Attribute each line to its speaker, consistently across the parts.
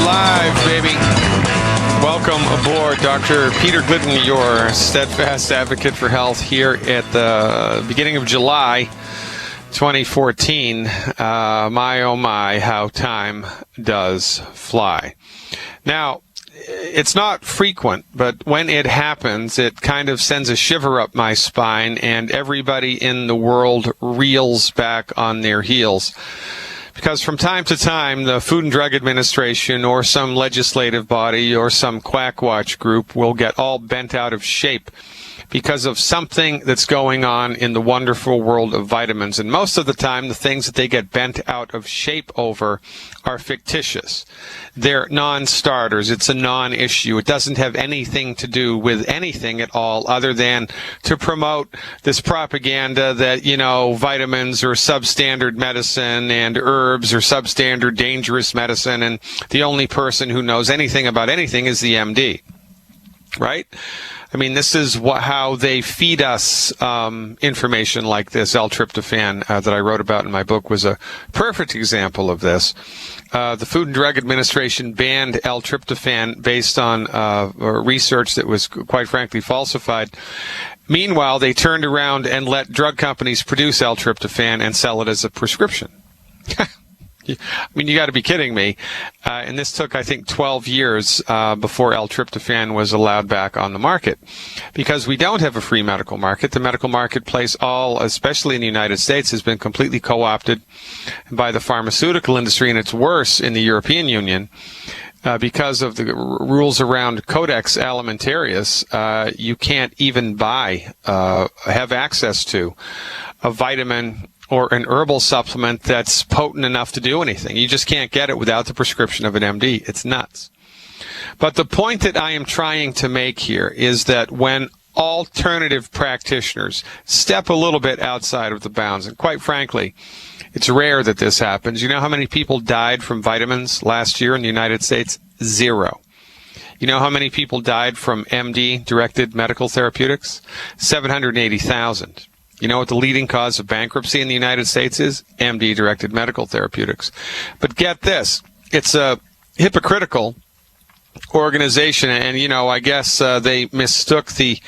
Speaker 1: live, baby. Welcome aboard, Dr. Peter Glidden, your steadfast advocate for health here at the beginning of July 2014. My, oh my, how time does fly. Now, it's not frequent, but when it happens, it kind of sends a shiver up my spine, and everybody in the world reels back on their heels. Because from time to time, the Food and Drug Administration or some legislative body or some quackwatch group will get all bent out of shape because of something that's going on in the wonderful world of vitamins. And most of the time, the things that they get bent out of shape over are fictitious. They're non-starters. It's a non-issue. It doesn't have anything to do with anything at all other than to promote this propaganda that, you know, vitamins are substandard medicine and herbs are substandard dangerous medicine, and the only person who knows anything about anything is the MD. Right? I mean, this is how they feed us information like this. L-tryptophan that I wrote about in my book was a perfect example of this. The Food and Drug Administration banned L-tryptophan based on research that was, quite frankly, falsified. Meanwhile, they turned around and let drug companies produce L-tryptophan and sell it as a prescription. I mean, you got to be kidding me. And this took, I think, 12 years before L-tryptophan was allowed back on the market. Because we don't have a free medical market. The medical marketplace, especially in the United States, has been completely co-opted by the pharmaceutical industry, and it's worse in the European Union. Because of the rules around Codex Alimentarius, you can't even have access to a vitamin or an herbal supplement that's potent enough to do anything. You just can't get it without the prescription of an MD. It's nuts. But the point that I am trying to make here is that when alternative practitioners step a little bit outside of the bounds, and quite frankly, it's rare that this happens. You know how many people died from vitamins last year in the United States? 0. You know how many people died from MD-directed medical therapeutics? 780,000. You know what the leading cause of bankruptcy in the United States is? MD-directed medical therapeutics. But get this, it's a hypocritical organization, and, you know, I guess they mistook the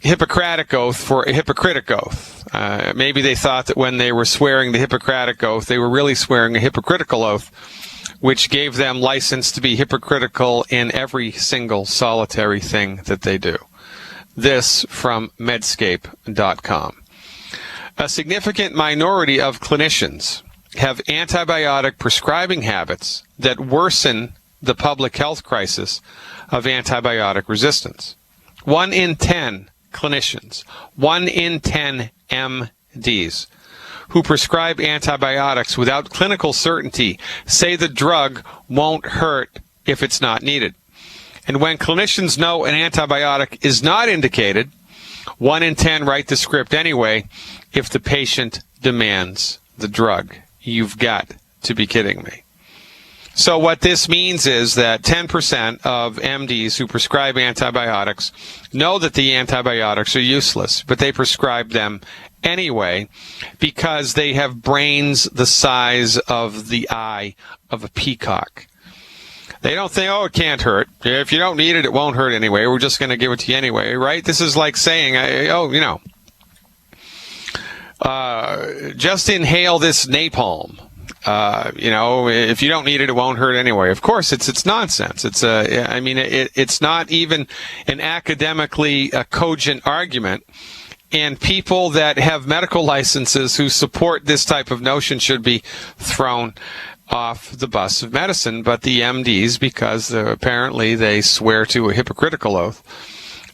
Speaker 1: Hippocratic Oath for a hypocritic oath. Maybe they thought that when they were swearing the Hippocratic Oath, they were really swearing a hypocritical oath, which gave them license to be hypocritical in every single solitary thing that they do. This from Medscape.com. A significant minority of clinicians have antibiotic prescribing habits that worsen the public health crisis of antibiotic resistance. 1 in 10 clinicians, 1 in 10 MDs who prescribe antibiotics without clinical certainty say the drug won't hurt if it's not needed. And when clinicians know an antibiotic is not indicated, 1 in 10 write the script anyway if the patient demands the drug. You've got to be kidding me. So what this means is that 10% of MDs who prescribe antibiotics know that the antibiotics are useless, but they prescribe them anyway because they have brains the size of the eye of a peacock. They don't think, oh, it can't hurt. If you don't need it, it won't hurt anyway. We're just going to give it to you anyway, right? This is like saying, just inhale this napalm. If you don't need it, it won't hurt anyway. Of course, it's nonsense. It's not even an academically cogent argument. And people that have medical licenses who support this type of notion should be thrown off the bus of medicine. But the MDs, because apparently they swear to a hypocritical oath,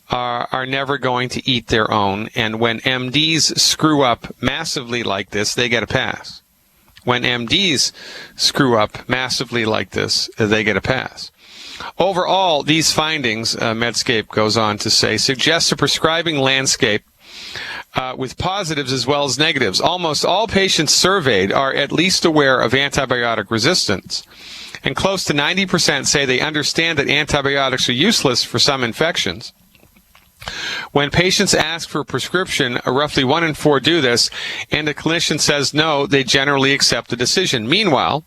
Speaker 1: are never going to eat their own. And when MDs screw up massively like this, they get a pass. When MDs screw up massively like this, they get a pass. Overall, these findings, Medscape goes on to say, suggest a prescribing landscape with positives as well as negatives. Almost all patients surveyed are at least aware of antibiotic resistance, and close to 90% say they understand that antibiotics are useless for some infections. When patients ask for a prescription, roughly 1 in 4 do this, and the clinician says no, they generally accept the decision. Meanwhile,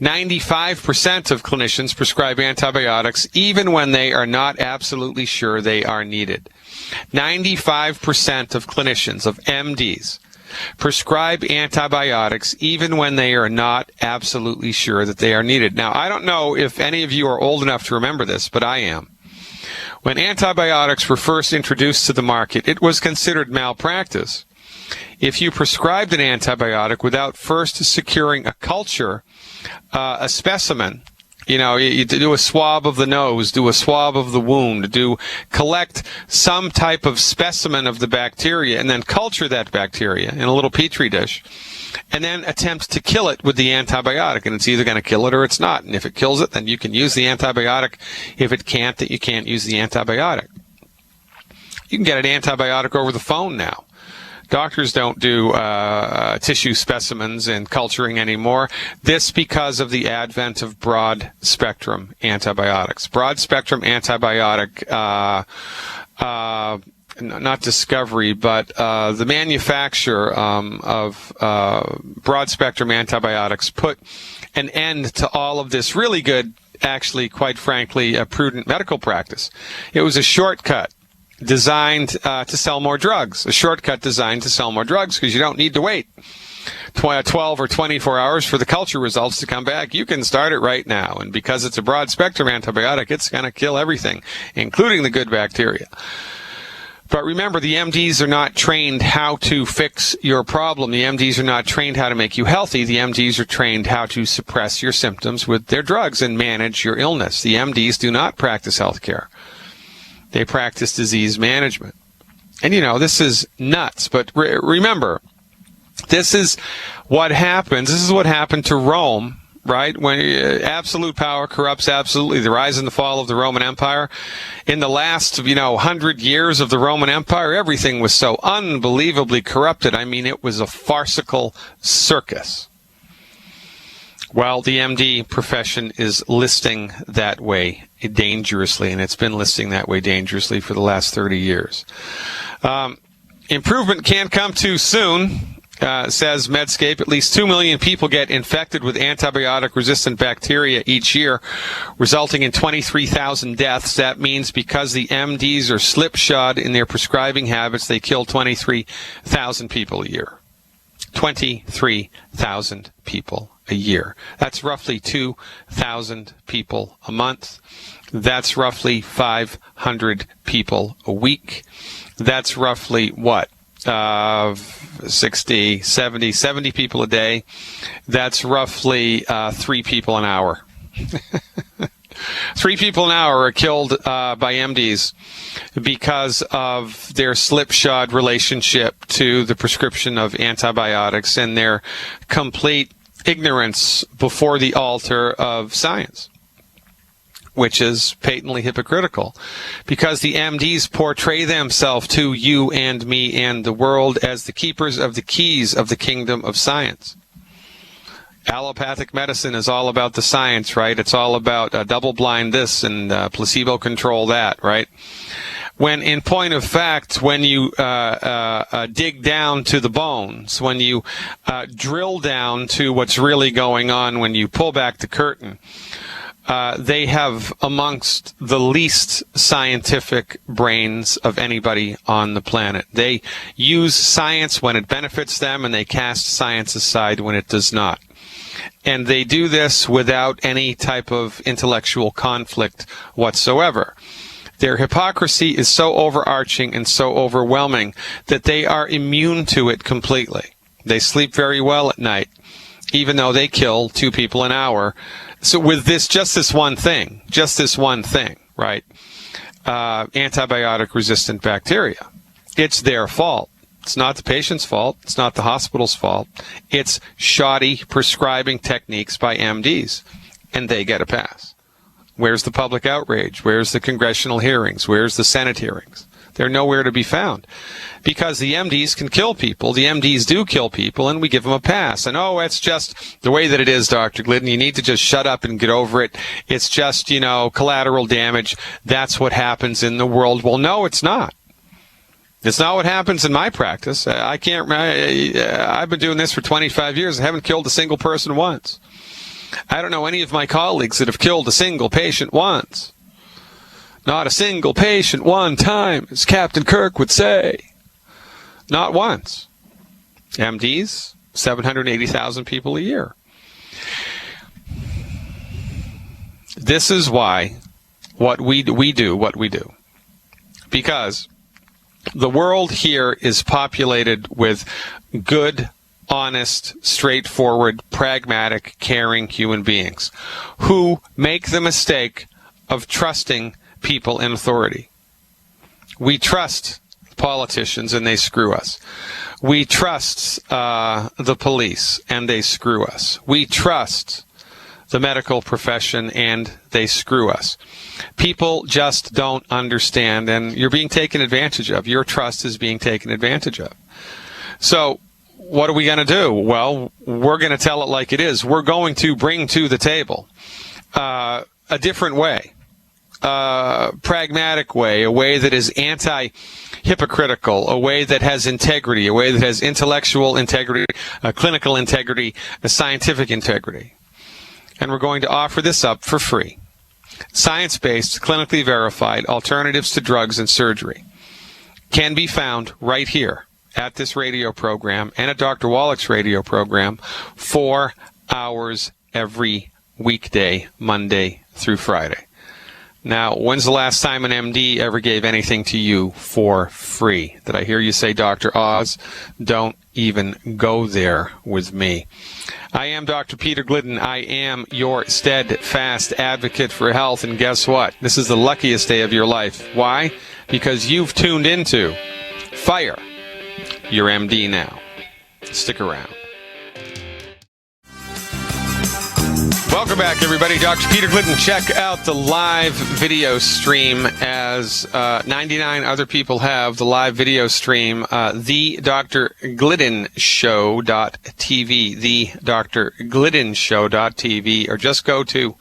Speaker 1: 95% of clinicians prescribe antibiotics even when they are not absolutely sure they are needed. 95% of clinicians, of MDs, prescribe antibiotics even when they are not absolutely sure that they are needed. Now, I don't know if any of you are old enough to remember this, but I am. When antibiotics were first introduced to the market, it was considered malpractice if you prescribed an antibiotic without first securing a culture, a specimen. You do a swab of the nose, do a swab of the wound, collect some type of specimen of the bacteria, and then culture that bacteria in a little petri dish, and then attempt to kill it with the antibiotic. And it's either going to kill it or it's not. And if it kills it, then you can use the antibiotic. If it can't, then you can't use the antibiotic. You can get an antibiotic over the phone now. Doctors don't do tissue specimens and culturing anymore. This because of the advent of broad-spectrum antibiotics. Broad-spectrum antibiotic, not discovery, but the manufacturer of broad-spectrum antibiotics put an end to all of this really good, actually, quite frankly, prudent medical practice. It was a shortcut designed to sell more drugs, a shortcut designed to sell more drugs because you don't need to wait 12 or 24 hours for the culture results to come back. You can start it right now. And because it's a broad spectrum antibiotic, it's going to kill everything, including the good bacteria. But remember, the MDs are not trained how to fix your problem. The MDs are not trained how to make you healthy. The MDs are trained how to suppress your symptoms with their drugs and manage your illness. The MDs do not practice healthcare. They practice disease management. And, this is nuts. But remember, this is what happens. This is what happened to Rome, right? When absolute power corrupts absolutely. The rise and the fall of the Roman Empire. In the last, 100 years of the Roman Empire, everything was so unbelievably corrupted. I mean, it was a farcical circus. Well, the MD profession is listing that way dangerously, and it's been listing that way dangerously for the last 30 years. Improvement can't come too soon, says Medscape. At least 2 million people get infected with antibiotic-resistant bacteria each year, resulting in 23,000 deaths. That means because the MDs are slipshod in their prescribing habits, they kill 23,000 people a year. 23,000 people a year. That's roughly 2,000 people a month. That's roughly 500 people a week. That's roughly what? 60, 70 people a day. That's roughly 3 people an hour. 3 people an hour are killed by MDs because of their slipshod relationship to the prescription of antibiotics and their complete ignorance before the altar of science, which is patently hypocritical, because the MDs portray themselves to you and me and the world as the keepers of the keys of the kingdom of science. Allopathic medicine is all about the science, right? It's all about double-blind this and placebo control that, right? When in point of fact, when you dig down to the bones, when you drill down to what's really going on, when you pull back the curtain, they have amongst the least scientific brains of anybody on the planet. They use science when it benefits them, and they cast science aside when it does not. And they do this without any type of intellectual conflict whatsoever. Their hypocrisy is so overarching and so overwhelming that they are immune to it completely. They sleep very well at night, even though they kill 2 people an hour. So with just this one thing, right? Antibiotic-resistant bacteria. It's their fault. It's not the patient's fault. It's not the hospital's fault. It's shoddy prescribing techniques by MDs, and they get a pass. Where's the public outrage? Where's the congressional hearings? Where's the Senate hearings? They're nowhere to be found because the MDs can kill people. The MDs do kill people, and we give them a pass. And, oh, it's just the way that it is, Dr. Glidden. You need to just shut up and get over it. It's just, collateral damage. That's what happens in the world. Well, no, it's not. It's not what happens in my practice. I've been doing this for 25 years. I haven't killed a single person once. I don't know any of my colleagues that have killed a single patient once. Not a single patient one time, as Captain Kirk would say. Not once. MDs, 780,000 people a year. This is why we do what we do. Because the world here is populated with good, honest, straightforward, pragmatic, caring human beings who make the mistake of trusting people in authority. We trust politicians and they screw us. We trust the police and they screw us. We trust the medical profession and they screw us. People just don't understand, and you're being taken advantage of. Your trust is being taken advantage of. So what are we going to do? Well, we're going to tell it like it is. We're going to bring to the table a different way. Pragmatic way, a way that is anti-hypocritical, a way that has integrity, a way that has intellectual integrity, clinical integrity, scientific integrity. And we're going to offer this up for free. Science-based, clinically verified alternatives to drugs and surgery can be found right here at this radio program and at Dr. Wallach's radio program 4 hours every weekday, Monday through Friday. Now, when's the last time an MD ever gave anything to you for free? Did I hear you say, Dr. Oz? Don't even go there with me. I am Dr. Peter Glidden. I am your steadfast advocate for health. And guess what? This is the luckiest day of your life. Why? Because you've tuned into Fire Your MD Now. Stick around. Welcome back, everybody. Dr. Peter Glidden. Check out the live video stream as 99 other people have the live video stream, thedrgliddenshow.tv, thedrgliddenshow.tv, or just go to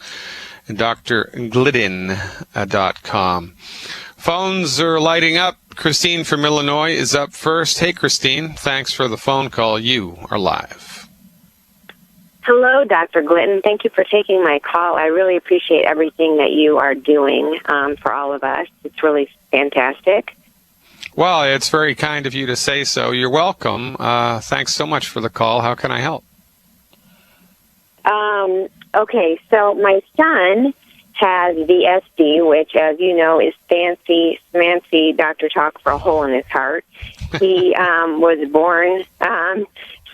Speaker 1: drglidden.com. Phones are lighting up. Christine from Illinois is up first. Hey, Christine. Thanks for the phone call. You are live.
Speaker 2: Hello, Dr. Glidden. Thank you for taking my call. I really appreciate everything that you are doing for all of us. It's really fantastic.
Speaker 1: Well, it's very kind of you to say so. You're welcome. Thanks so much for the call. How can I help?
Speaker 2: Okay, so my son has VSD, which, as you know, is fancy, smancy doctor talk for a hole in his heart. He was born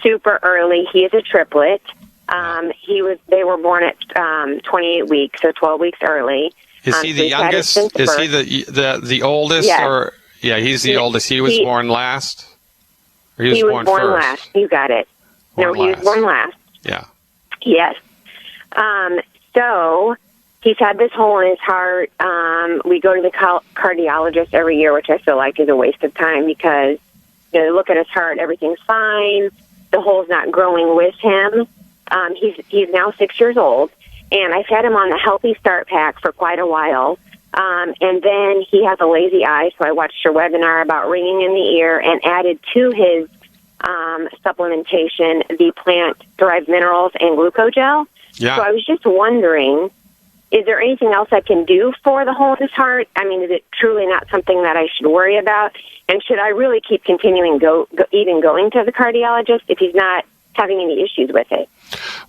Speaker 2: super early. He is a triplet. They were born at 28 weeks, so 12 weeks early.
Speaker 1: Is he the youngest? Is he the oldest?
Speaker 2: Yes.
Speaker 1: Or he's the oldest. He was born last? Or
Speaker 2: he was born
Speaker 1: first?
Speaker 2: last. You got it. He was born last.
Speaker 1: Yeah.
Speaker 2: Yes. So he's had this hole in his heart. We go to the cardiologist every year, which I feel like is a waste of time because they look at his heart, everything's fine. The hole's not growing with him. He's now 6 years old, and I've had him on the Healthy Start Pack for quite a while. And then he has a lazy eye, so I watched your webinar about ringing in the ear and added to his supplementation the plant-derived minerals and glucogel.
Speaker 1: Yeah.
Speaker 2: So I was just wondering, is there anything else I can do for the hole in his heart? I mean, is it truly not something that I should worry about? And should I really keep continuing even going to the cardiologist if he's not having any issues with it?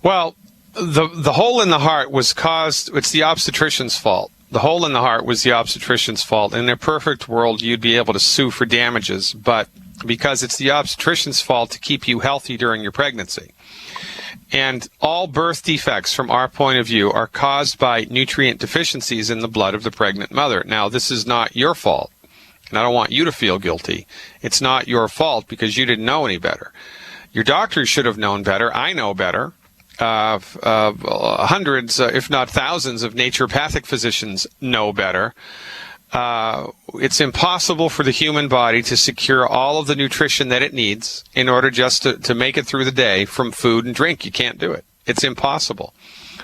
Speaker 1: Well, the hole in the heart was caused, it's the obstetrician's fault. The hole in the heart was the obstetrician's fault. In a perfect world, you'd be able to sue for damages, but because it's the obstetrician's fault to keep you healthy during your pregnancy. And all birth defects, from our point of view, are caused by nutrient deficiencies in the blood of the pregnant mother. Now, this is not your fault, and I don't want you to feel guilty. It's not your fault because you didn't know any better. Your doctors should have known better. I know better. Hundreds, if not thousands, of naturopathic physicians know better. it's impossible for the human body to secure all of the nutrition that it needs in order just to make it through the day from food and drink. You can't do it. It's impossible.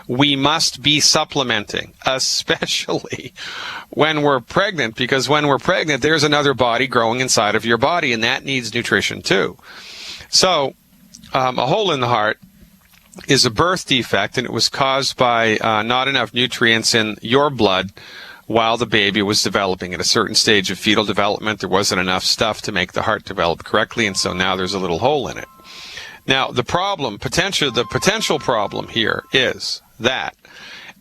Speaker 1: We must be supplementing, especially when we're pregnant, because when we're pregnant, there's another body growing inside of your body, and that needs nutrition too. So a hole in the heart is a birth defect, and it was caused by not enough nutrients in your blood while the baby was developing. At a certain stage of fetal development, there wasn't enough stuff to make the heart develop correctly, and so now there's a little hole in it. Now, the potential problem here is that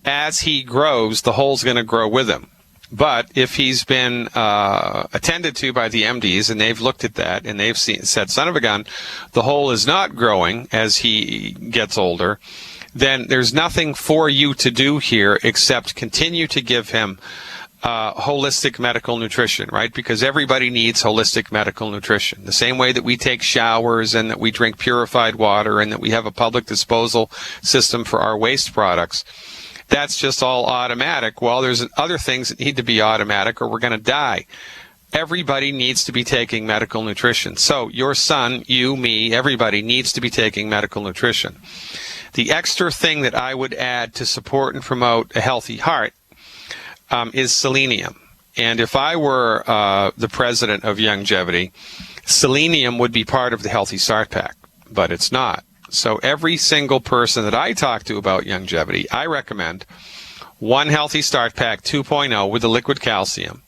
Speaker 1: as he grows, the hole's going to grow with him. But if he's been attended to by the MDs, and they've looked at that, and they've said, son of a gun, the hole is not growing as he gets older, then there's nothing for you to do here except continue to give him holistic medical nutrition, right? Because everybody needs holistic medical nutrition. The same way that we take showers and that we drink purified water and that we have a public disposal system for our waste products, that's just all automatic. Well, there's other things that need to be automatic or we're going to die. Everybody needs to be taking medical nutrition. So your son, you, me, everybody needs to be taking medical nutrition. The extra thing that I would add to support and promote a healthy heart is selenium. And if I were the president of Youngevity, selenium would be part of the Healthy Start Pack, but it's not. So every single person that I talk to about Youngevity, I recommend one Healthy Start Pack 2.0 with the liquid calcium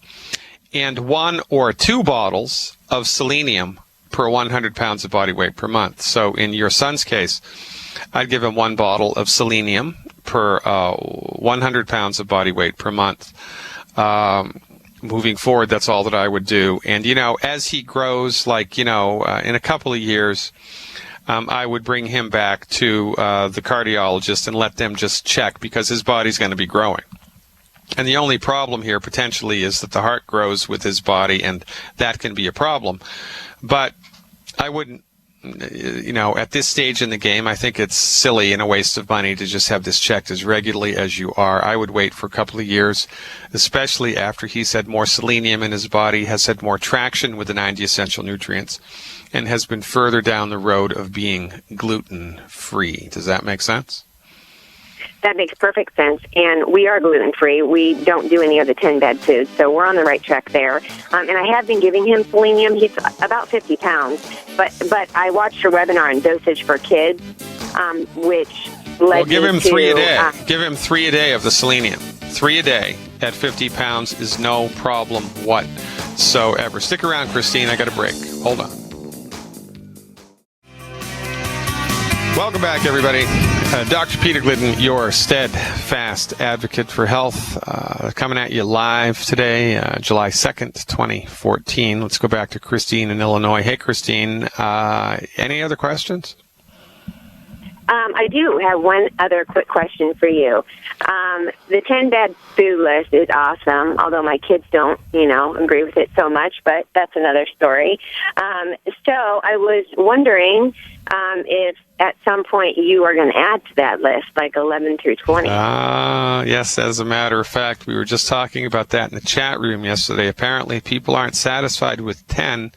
Speaker 1: and 1 or 2 bottles of selenium per 100 pounds of body weight per month. So in your son's case, I'd give him 1 bottle of selenium per 100 pounds of body weight per month. Moving forward, that's all that I would do. And, as he grows, in a couple of years, I would bring him back to the cardiologist and let them just check because his body's going to be growing. And the only problem here potentially is that the heart grows with his body, and that can be a problem. But I wouldn't, at this stage in the game, I think it's silly and a waste of money to just have this checked as regularly as you are. I would wait for a couple of years, especially after he's had more selenium in his body, has had more traction with the 90 essential nutrients, and has been further down the road of being gluten-free. Does that make sense?
Speaker 2: That makes perfect sense, and we are gluten-free. We don't do any of the 10 bad foods, so we're on the right track there. And I have been giving him selenium. He's about 50 pounds, but I watched a webinar on dosage for kids, which led
Speaker 1: give him
Speaker 2: me to,
Speaker 1: 3 a day. Give him 3 a day of the selenium. 3 a day at 50 pounds is no problem whatsoever. Stick around, Christine. I got a break. Hold on. Welcome back, everybody. Dr. Peter Glidden, your steadfast advocate for health, coming at you live today, July 2nd, 2014. Let's go back to Christine in Illinois. Hey, Christine, any other questions?
Speaker 2: I do have one other quick question for you. The 10 bad food list is awesome, although my kids don't, agree with it so much, but that's another story. So I was wondering if at some point you are going to add to that list, like 11 through 20.
Speaker 1: Yes, as a matter of fact, we were just talking about that in the chat room yesterday. Apparently, people aren't satisfied with 10,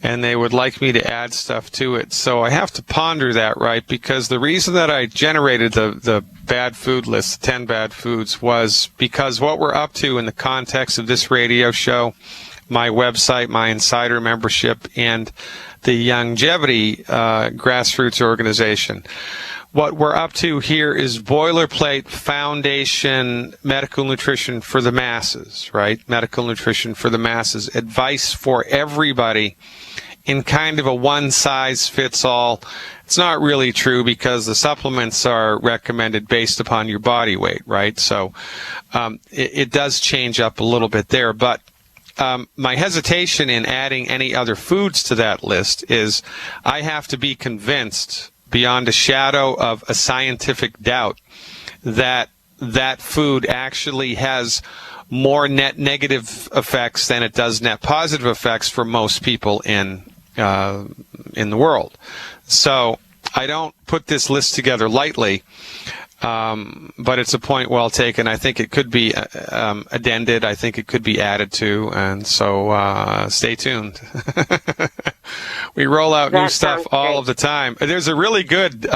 Speaker 1: and they would like me to add stuff to it. So I have to ponder that, right? Because the reason that I generated the bad food list, 10 bad foods, was because what we're up to in the context of this radio show, my website, my insider membership, and the Youngevity grassroots organization. What we're up to here is boilerplate foundation medical nutrition for the masses, right? Medical nutrition for the masses. Advice for everybody in kind of a one-size-fits-all. It's not really true because the supplements are recommended based upon your body weight, right? So it does change up a little bit there. But my hesitation in adding any other foods to that list is I have to be convinced beyond a shadow of a scientific doubt that that food actually has more net negative effects than it does net positive effects for most people in the world. So I don't put this list together lightly. But it's a point well taken. I think it could be addended. I think it could be added to. And so stay tuned. We roll out new stuff all of the time. There's a really good,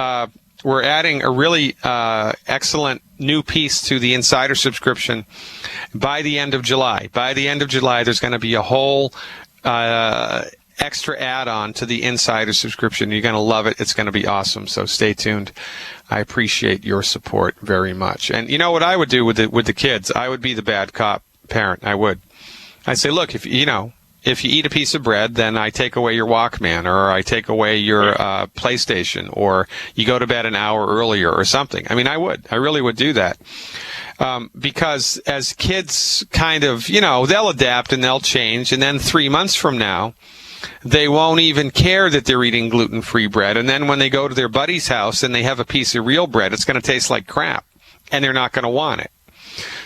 Speaker 1: we're adding a really excellent new piece to the Insider subscription by the end of July. By the end of July, there's going to be a whole extra add-on to the Insider subscription. You're going to love it. It's going to be awesome. So stay tuned. I appreciate your support very much. And you know what I would do with the kids? I would be the bad cop parent. I would. I'd say, look, if you eat a piece of bread, then I take away your Walkman, or I take away your PlayStation, or you go to bed an hour earlier or something. I mean, I really would do that. Because as kids kind of, they'll adapt and they'll change. And then 3 months from now, they won't even care that they're eating gluten-free bread. And then when they go to their buddy's house and they have a piece of real bread, it's going to taste like crap, and they're not going to want it.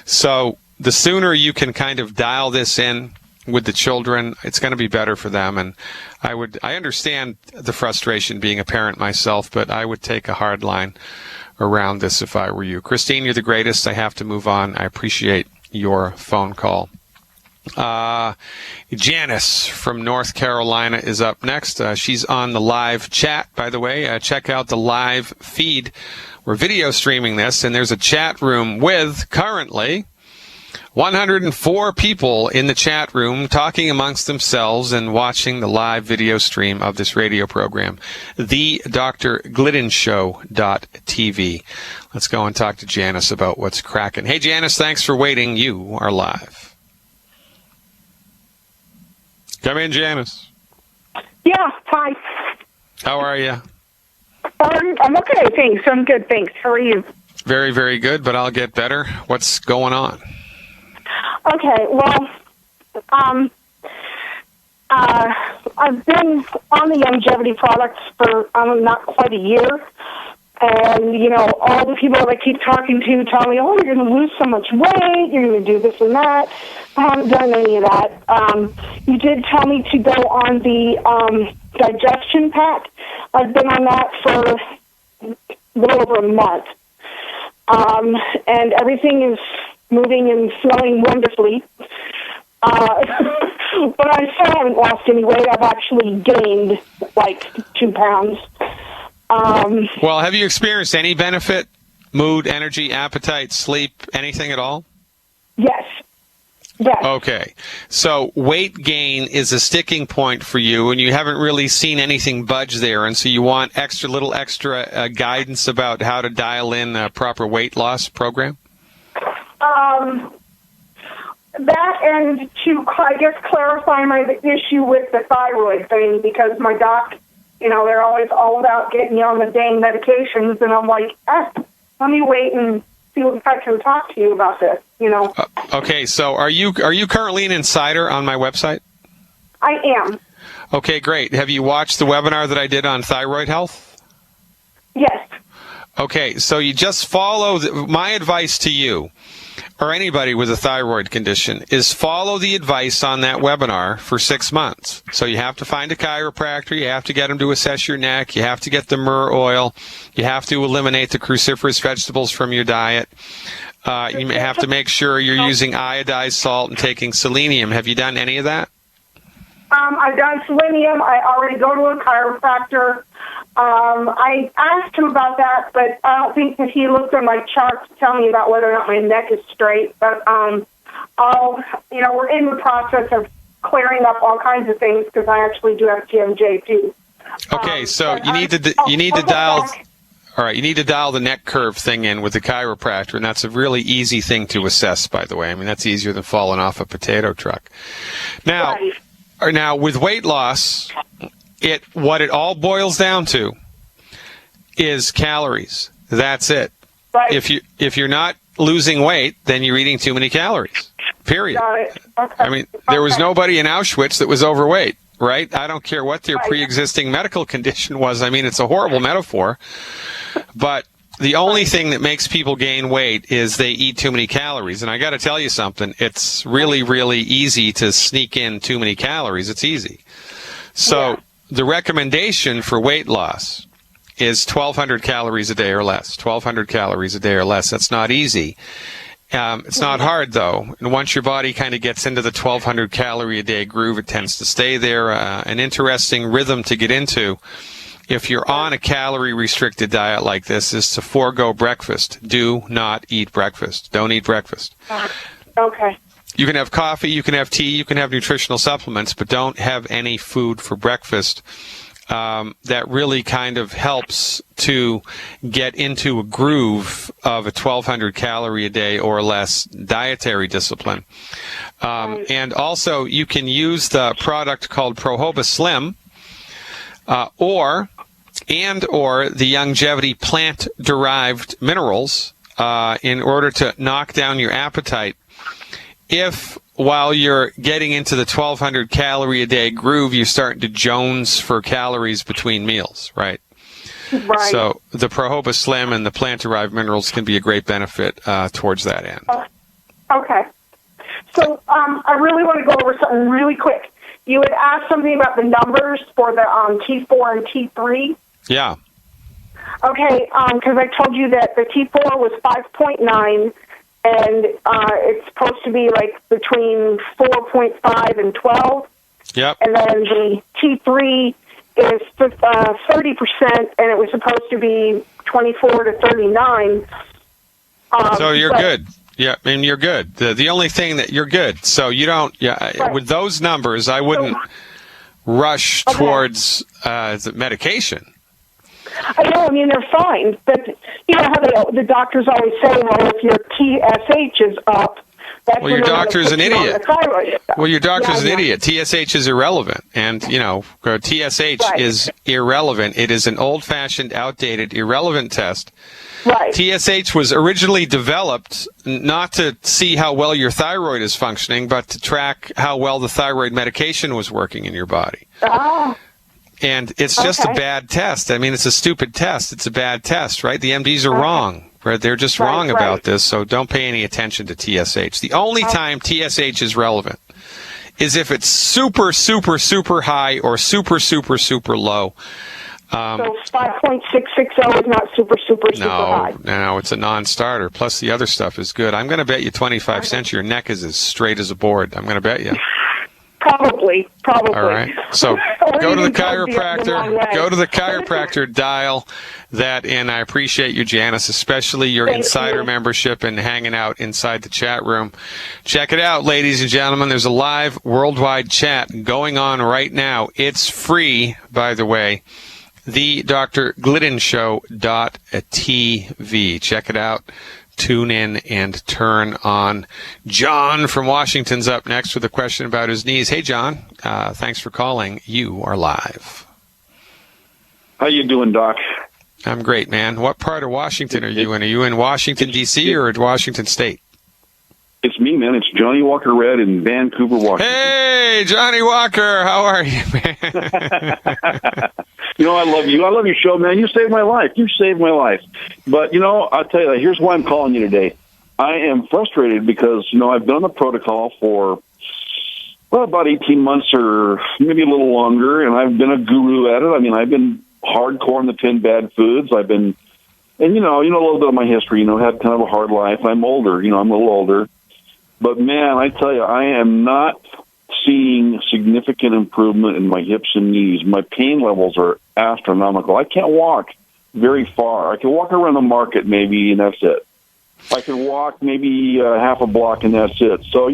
Speaker 1: So the sooner you can kind of dial this in with the children, it's going to be better for them. And I understand the frustration being a parent myself, but I would take a hard line around this if I were you. Christine, you're the greatest. I have to move on. I appreciate your phone call. Janice from North Carolina is up next. She's on the live chat, by the way. Check out the live feed. We're video streaming this, and there's a chat room with currently 104 people in the chat room talking amongst themselves and watching the live video stream of this radio program, the drgliddenshow.tv. Let's go and talk to Janice about what's cracking. Hey, Janice, thanks for waiting. You are live. Come in, Janice.
Speaker 3: Yeah, hi.
Speaker 1: How are you?
Speaker 3: I'm okay, thanks. I'm good, thanks. How are you?
Speaker 1: Very, very good, but I'll get better. What's going on?
Speaker 3: Okay, well, I've been on the longevity products for not quite a year. And, all the people that I keep talking to tell me, oh, you're going to lose so much weight, you're going to do this and that. I haven't done any of that. You did tell me to go on the digestion pack. I've been on that for a little over a month. And everything is moving and flowing wonderfully. But I still haven't lost any weight. I've actually gained like 2 pounds.
Speaker 1: Well, have you experienced any benefit? Mood, energy, appetite, sleep, anything at all?
Speaker 3: Yes. Yes.
Speaker 1: Okay. So weight gain is a sticking point for you, and you haven't really seen anything budge there, and so you want extra guidance about how to dial in a proper weight loss program?
Speaker 3: That and to, I guess, clarify my issue with the thyroid thing, because my doc, they're always all about getting you on the dang medications, and I'm like, let me wait and see if I can talk to you about this,
Speaker 1: Okay, so are you currently an insider on my website?
Speaker 3: I am.
Speaker 1: Okay, great. Have you watched the webinar that I did on thyroid health?
Speaker 3: Yes.
Speaker 1: Okay, so you just follow my advice to you, or anybody with a thyroid condition, is follow the advice on that webinar for 6 months. So you have to find a chiropractor, you have to get them to assess your neck, you have to get the myrrh oil, you have to eliminate the cruciferous vegetables from your diet. You have to make sure you're using iodized salt and taking selenium. Have you done any of that?
Speaker 3: I've done selenium. I already go to a chiropractor. I asked him about that, but I don't think that he looked at my charts to tell me about whether or not my neck is straight. But we're in the process of clearing up all kinds of things because I actually do have TMJ too.
Speaker 1: Okay, so you need to dial. All right, you need to dial the neck curve thing in with the chiropractor, and that's a really easy thing to assess, by the way. I mean, that's easier than falling off a potato truck. Now, Now with weight loss, what it all boils down to is calories. That's it.
Speaker 3: Right.
Speaker 1: If you're not losing weight, then you're eating too many calories. Period.
Speaker 3: Got it. Okay.
Speaker 1: I mean, there was nobody in Auschwitz that was overweight, right? I don't care what their pre-existing medical condition was. I mean, it's a horrible metaphor. But the only thing that makes people gain weight is they eat too many calories. And I got to tell you something. It's really, really easy to sneak in too many calories. It's easy. So the recommendation for weight loss is 1,200 calories a day or less. 1,200 calories a day or less. That's not easy. It's not hard, though. And once your body kind of gets into the 1,200 calorie a day groove, it tends to stay there. An interesting rhythm to get into, if you're on a calorie-restricted diet like this, is to forego breakfast. Do not eat breakfast. Don't eat breakfast.
Speaker 3: Okay.
Speaker 1: You can have coffee, you can have tea, you can have nutritional supplements, but don't have any food for breakfast. That really kind of helps to get into a groove of a 1,200 calorie a day or less dietary discipline. And also, you can use the product called Prohoba Slim, or the Youngevity plant-derived minerals in order to knock down your appetite. If while you're getting into the 1,200 calorie a day groove, you're starting to jones for calories between meals, right?
Speaker 3: Right.
Speaker 1: So the Prohoba Slim and the plant-derived minerals can be a great benefit towards that end.
Speaker 3: Okay. So I really want to go over something really quick. You had asked something about the numbers for the T4 and T3.
Speaker 1: Yeah.
Speaker 3: Okay, because I told you that the T4 was 5.9, and it's supposed to be like between 4.5 and 12.
Speaker 1: Yep.
Speaker 3: And then the T3 is 30%, and it was supposed to be 24 to 39.
Speaker 1: So you're good. Yeah, I mean, you're good. The only thing that you're good. So you don't,
Speaker 3: Right.
Speaker 1: with those numbers, I wouldn't rush towards the medication.
Speaker 3: I know, I mean, they're fine, but you know how the doctors always say, well, if your TSH is up, that's
Speaker 1: Well, your
Speaker 3: when they're
Speaker 1: doctor's
Speaker 3: gonna
Speaker 1: an
Speaker 3: put you on
Speaker 1: idiot.
Speaker 3: the thyroid stuff.
Speaker 1: Well, your doctor's an
Speaker 3: Yeah.
Speaker 1: idiot. TSH is irrelevant. And, TSH
Speaker 3: Right.
Speaker 1: is irrelevant. It is an old-fashioned, outdated, irrelevant test.
Speaker 3: Right.
Speaker 1: TSH was originally developed not to see how well your thyroid is functioning, but to track how well the thyroid medication was working in your body.
Speaker 3: Oh,
Speaker 1: And it's just a
Speaker 3: Okay.
Speaker 1: bad test. I mean, it's a stupid test. It's a bad test, right? The MDs are wrong. Right? They're just
Speaker 3: Right,
Speaker 1: wrong
Speaker 3: right.
Speaker 1: about this, so don't pay any attention to TSH. The only time TSH is relevant is if it's super, super, super high or super, super, super low.
Speaker 3: so 5.660 is not super, super, super high.
Speaker 1: No, it's a non-starter. Plus, the other stuff is good. I'm going to bet you 25 cents your neck is as straight as a board. I'm going to bet you.
Speaker 3: Probably.
Speaker 1: All right. So
Speaker 3: Or
Speaker 1: go to the
Speaker 3: even drug the wrong
Speaker 1: chiropractor.
Speaker 3: way.
Speaker 1: Go to the chiropractor. Dial that in. I appreciate you, Janice, especially your
Speaker 3: Thank
Speaker 1: insider
Speaker 3: you.
Speaker 1: membership and hanging out inside the chat room. Check it out, ladies and gentlemen. There's a live worldwide chat going on right now. It's free, by the way. The drgliddenshow.tv. Check it out. Tune in and turn on. John from Washington's up next with a question about his knees. Hey, John. Thanks for calling. You are live.
Speaker 4: How you doing, Doc?
Speaker 1: I'm great, man. What part of Washington are you in? Are you in Washington, D.C. or Washington State?
Speaker 4: It's me, man. It's Johnny Walker Red in Vancouver, Washington.
Speaker 1: Hey, Johnny Walker. How are you, man?
Speaker 4: You know, I love you. I love your show, man. You saved my life. You saved my life. But, I'll tell you, here's why I'm calling you today. I am frustrated because, I've been on the protocol for, about 18 months or maybe a little longer, and I've been a guru at it. I mean, I've been hardcore on the 10 bad foods. I've been, and, a little bit of my history, had kind of a hard life. I'm older, I'm a little older. But, man, I tell you, I am not seeing significant improvement in my hips and knees. My pain levels are astronomical. I can't walk very far. I can walk around the market maybe, and that's it. I can walk maybe half a block, and that's it. So,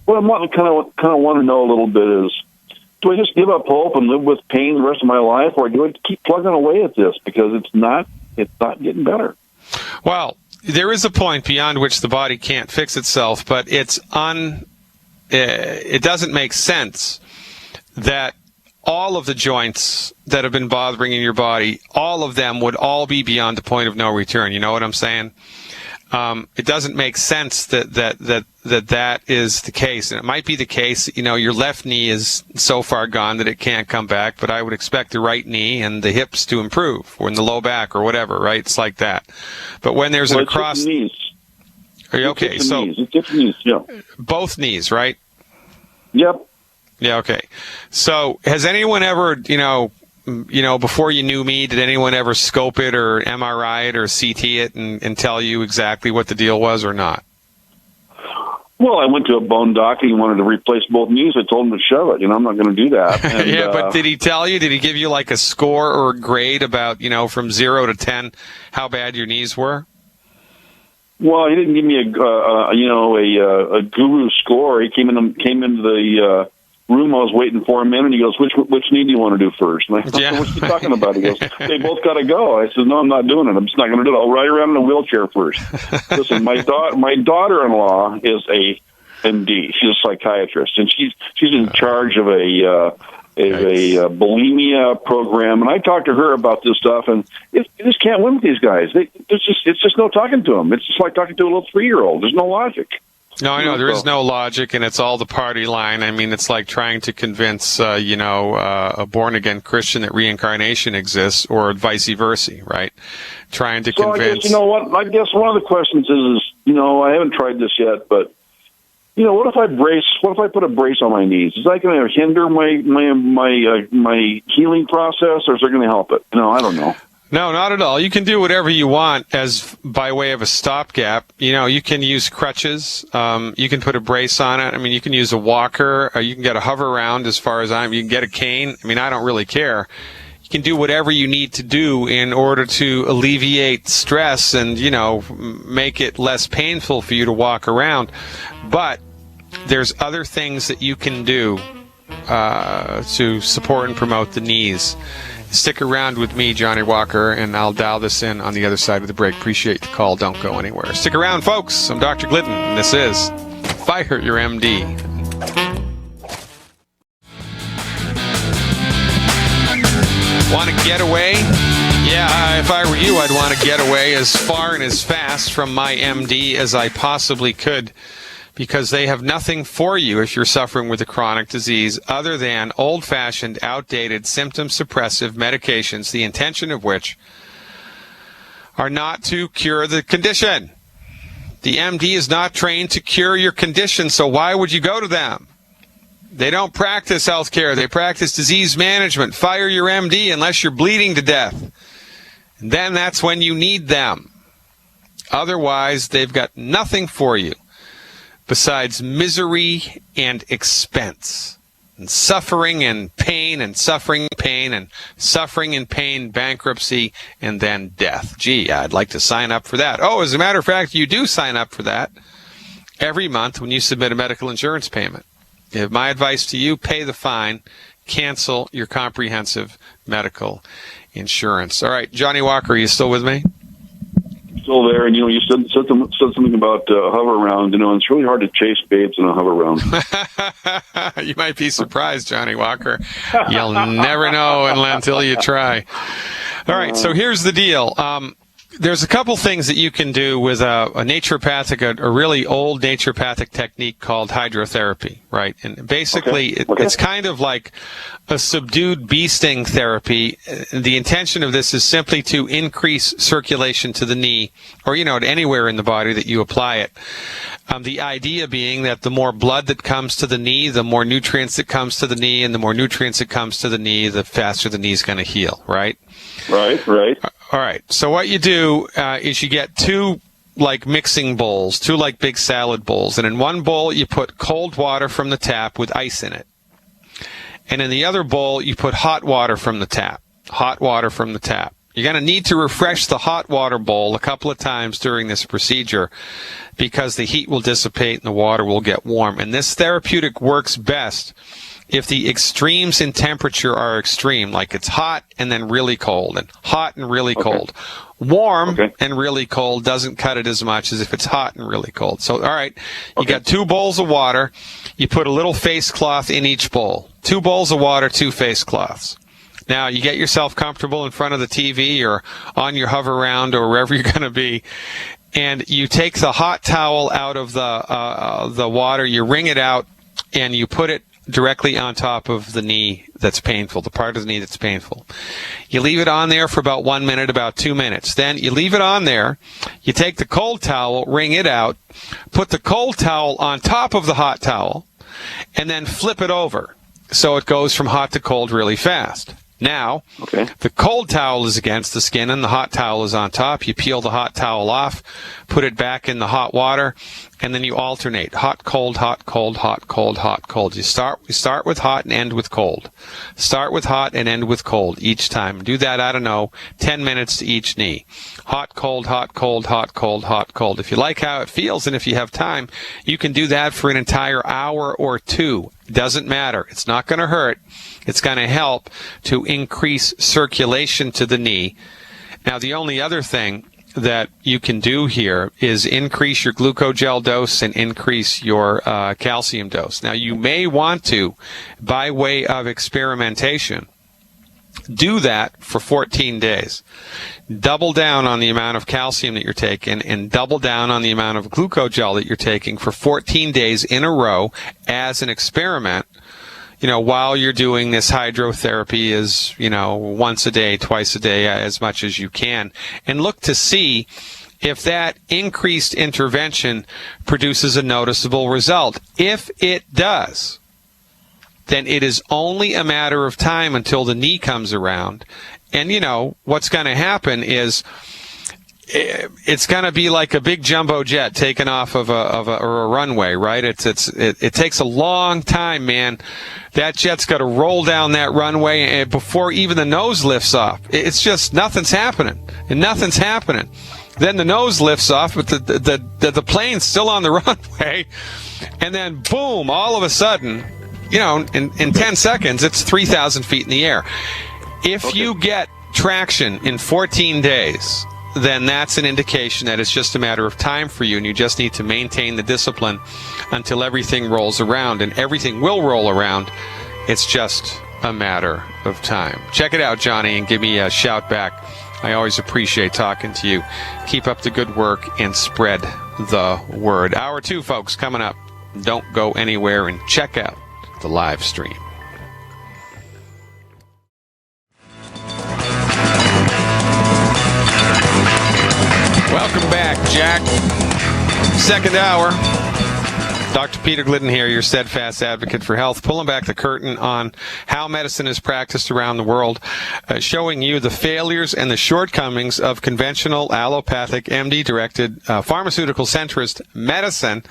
Speaker 4: what I kind of want to know a little bit is, do I just give up hope and live with pain the rest of my life, or do I keep plugging away at this because it's not getting better?
Speaker 1: Well, there is a point beyond which the body can't fix itself, but it doesn't make sense that all of the joints that have been bothering in your body, all of them would all be beyond the point of no return. You know what I'm saying? It doesn't make sense that is the case. And it might be the case, your left knee is so far gone that it can't come back, but I would expect the right knee and the hips to improve, or in the low back or whatever, right? It's like that. But when there's an across...
Speaker 4: It's knees.
Speaker 1: Are you okay? So
Speaker 4: It's knees, yeah.
Speaker 1: both knees, right?
Speaker 4: Yep.
Speaker 1: Yeah, okay. So has anyone ever, before you knew me, did anyone ever scope it or MRI it or CT it and tell you exactly what the deal was or not?
Speaker 4: Well, I went to a bone doctor. He wanted to replace both knees. I told him to shove it. I'm not going to do that. And,
Speaker 1: yeah, but did he tell you? Did he give you like a score or a grade about, from 0 to 10, how bad your knees were?
Speaker 4: Well, he didn't give me a guru score. He came into the room I was waiting for him in, and he goes, "Which knee do you want to do first?" And I said,
Speaker 1: Yeah.
Speaker 4: "What's he talking about?" He goes, "They both got to go." I said, "No, I'm not doing it. I'm just not going to do it. I'll ride around in a wheelchair first." Listen, my daughter-in-law is a MD. She's a psychiatrist, and she's in charge of a bulimia program. And I talked to her about this stuff, and you just can't win with these guys. It's just no talking to them. It's just like talking to a little 3-year-old. There's no logic.
Speaker 1: No, I know there is no logic, and it's all the party line. I mean, it's like trying to convince, a born-again Christian that reincarnation exists, or vice versa, right? Trying to convince.
Speaker 4: I guess, you know what? I guess one of the questions is, I haven't tried this yet, but what if I put a brace on my knees? Is that going to hinder my healing process, or is it going to help it? I don't know.
Speaker 1: No, not at all. You can do whatever you want as by way of a stopgap. You can use crutches. You can put a brace on it. I mean, you can use a walker. Or you can get a hover around you can get a cane. I mean, I don't really care. You can do whatever you need to do in order to alleviate stress and, make it less painful for you to walk around. But there's other things that you can do to support and promote the knees. Stick around with me, Johnny Walker, and I'll dial this in on the other side of the break. Appreciate the call. Don't go anywhere. Stick around, folks. I'm Dr. Glidden, and this is Fire Your MD. Want to get away? Yeah, if I were you, I'd want to get away as far and as fast from my MD as I possibly could, because they have nothing for you if you're suffering with a chronic disease other than old-fashioned, outdated, symptom-suppressive medications, the intention of which are not to cure the condition. The MD is not trained to cure your condition, so why would you go to them? They don't practice healthcare. They practice disease management. Fire your MD unless you're bleeding to death. And then that's when you need them. Otherwise, they've got nothing for you besides misery and expense, and suffering and pain, and suffering and pain, and suffering and pain, bankruptcy, and then death. Gee, I'd like to sign up for that. Oh, as a matter of fact, you do sign up for that every month when you submit a medical insurance payment. My advice to you, pay the fine, cancel your comprehensive medical insurance. All right, Johnny Walker, are you still with me?
Speaker 4: Still there, and you said something about hover around. It's really hard to chase babes in a hover around.
Speaker 1: You might be surprised, Johnny Walker. You'll never know until you try. All right, so here's the deal. There's a couple things that you can do with a really old naturopathic technique called hydrotherapy, right? And basically, it's kind of like a subdued bee sting therapy. The intention of this is simply to increase circulation to the knee, or, to anywhere in the body that you apply it. The idea being that the more blood that comes to the knee, the more nutrients that comes to the knee, and the more nutrients that comes to the knee, the faster the knee's going to heal, right?
Speaker 4: Right.
Speaker 1: All right. So what you do is you get two mixing bowls, two big salad bowls, and in one bowl you put cold water from the tap with ice in it. And in the other bowl you put hot water from the tap. You're going to need to refresh the hot water bowl a couple of times during this procedure because the heat will dissipate and the water will get warm. And this therapeutic works best if the extremes in temperature are extreme, like it's hot and then really cold, and hot and really cold. Warm and really cold doesn't cut it as much as if it's hot and really cold. So, all right, you got 2 bowls of water. You put a little face cloth in each bowl. 2 bowls of water, 2 face cloths. Now, you get yourself comfortable in front of the TV or on your hover round or wherever you're going to be, and you take the hot towel out of the water, you wring it out, and you put it directly on top of the knee that's painful, the part of the knee that's painful. You leave it on there for about 1 minute, about 2 minutes. Then you leave it on there. You take the cold towel, wring it out, put the cold towel on top of the hot towel, and then flip it over so it goes from hot to cold really fast. Now,
Speaker 4: Okay.
Speaker 1: the cold towel is against the skin and the hot towel is on top. You peel the hot towel off, put it back in the hot water, and then you alternate. Hot, cold, hot, cold, hot, cold, hot, cold. We start with hot and end with cold. Start with hot and end with cold each time. Do that, 10 minutes to each knee. Hot, cold, hot, cold, hot, cold, hot, cold. If you like how it feels and if you have time, you can do that for an entire hour or two. Doesn't matter. It's not going to hurt. It's going to help to increase circulation to the knee. Now, the only other thing that you can do here is increase your glucogel dose and increase your calcium dose. Now, you may want to, by way of experimentation, do that for 14 days. Double down on the amount of calcium that you're taking and double down on the amount of glucogel that you're taking for 14 days in a row as an experiment. While you're doing this hydrotherapy is, once a day, twice a day, as much as you can. And look to see if that increased intervention produces a noticeable result. If it does, then it is only a matter of time until the knee comes around. And, what's going to happen is it's going to be like a big jumbo jet taken off of a runway, right? It takes a long time, man. That jet's got to roll down that runway and before even the nose lifts off. It's just nothing's happening, and nothing's happening. Then the nose lifts off, but the plane's still on the runway, and then boom! All of a sudden, in 10 seconds, it's 3,000 feet in the air. If you get traction in 14 days, then that's an indication that it's just a matter of time for you, and you just need to maintain the discipline until everything rolls around, and everything will roll around. It's just a matter of time. Check it out, Johnny, and give me a shout back. I always appreciate talking to you. Keep up the good work and spread the word. Hour 2, folks, coming up. Don't go anywhere and check out the live stream. Welcome back, Jack. Second hour. Dr. Peter Glidden here, your steadfast advocate for health, pulling back the curtain on how medicine is practiced around the world, showing you the failures and the shortcomings of conventional allopathic MD-directed pharmaceutical centrist medicine,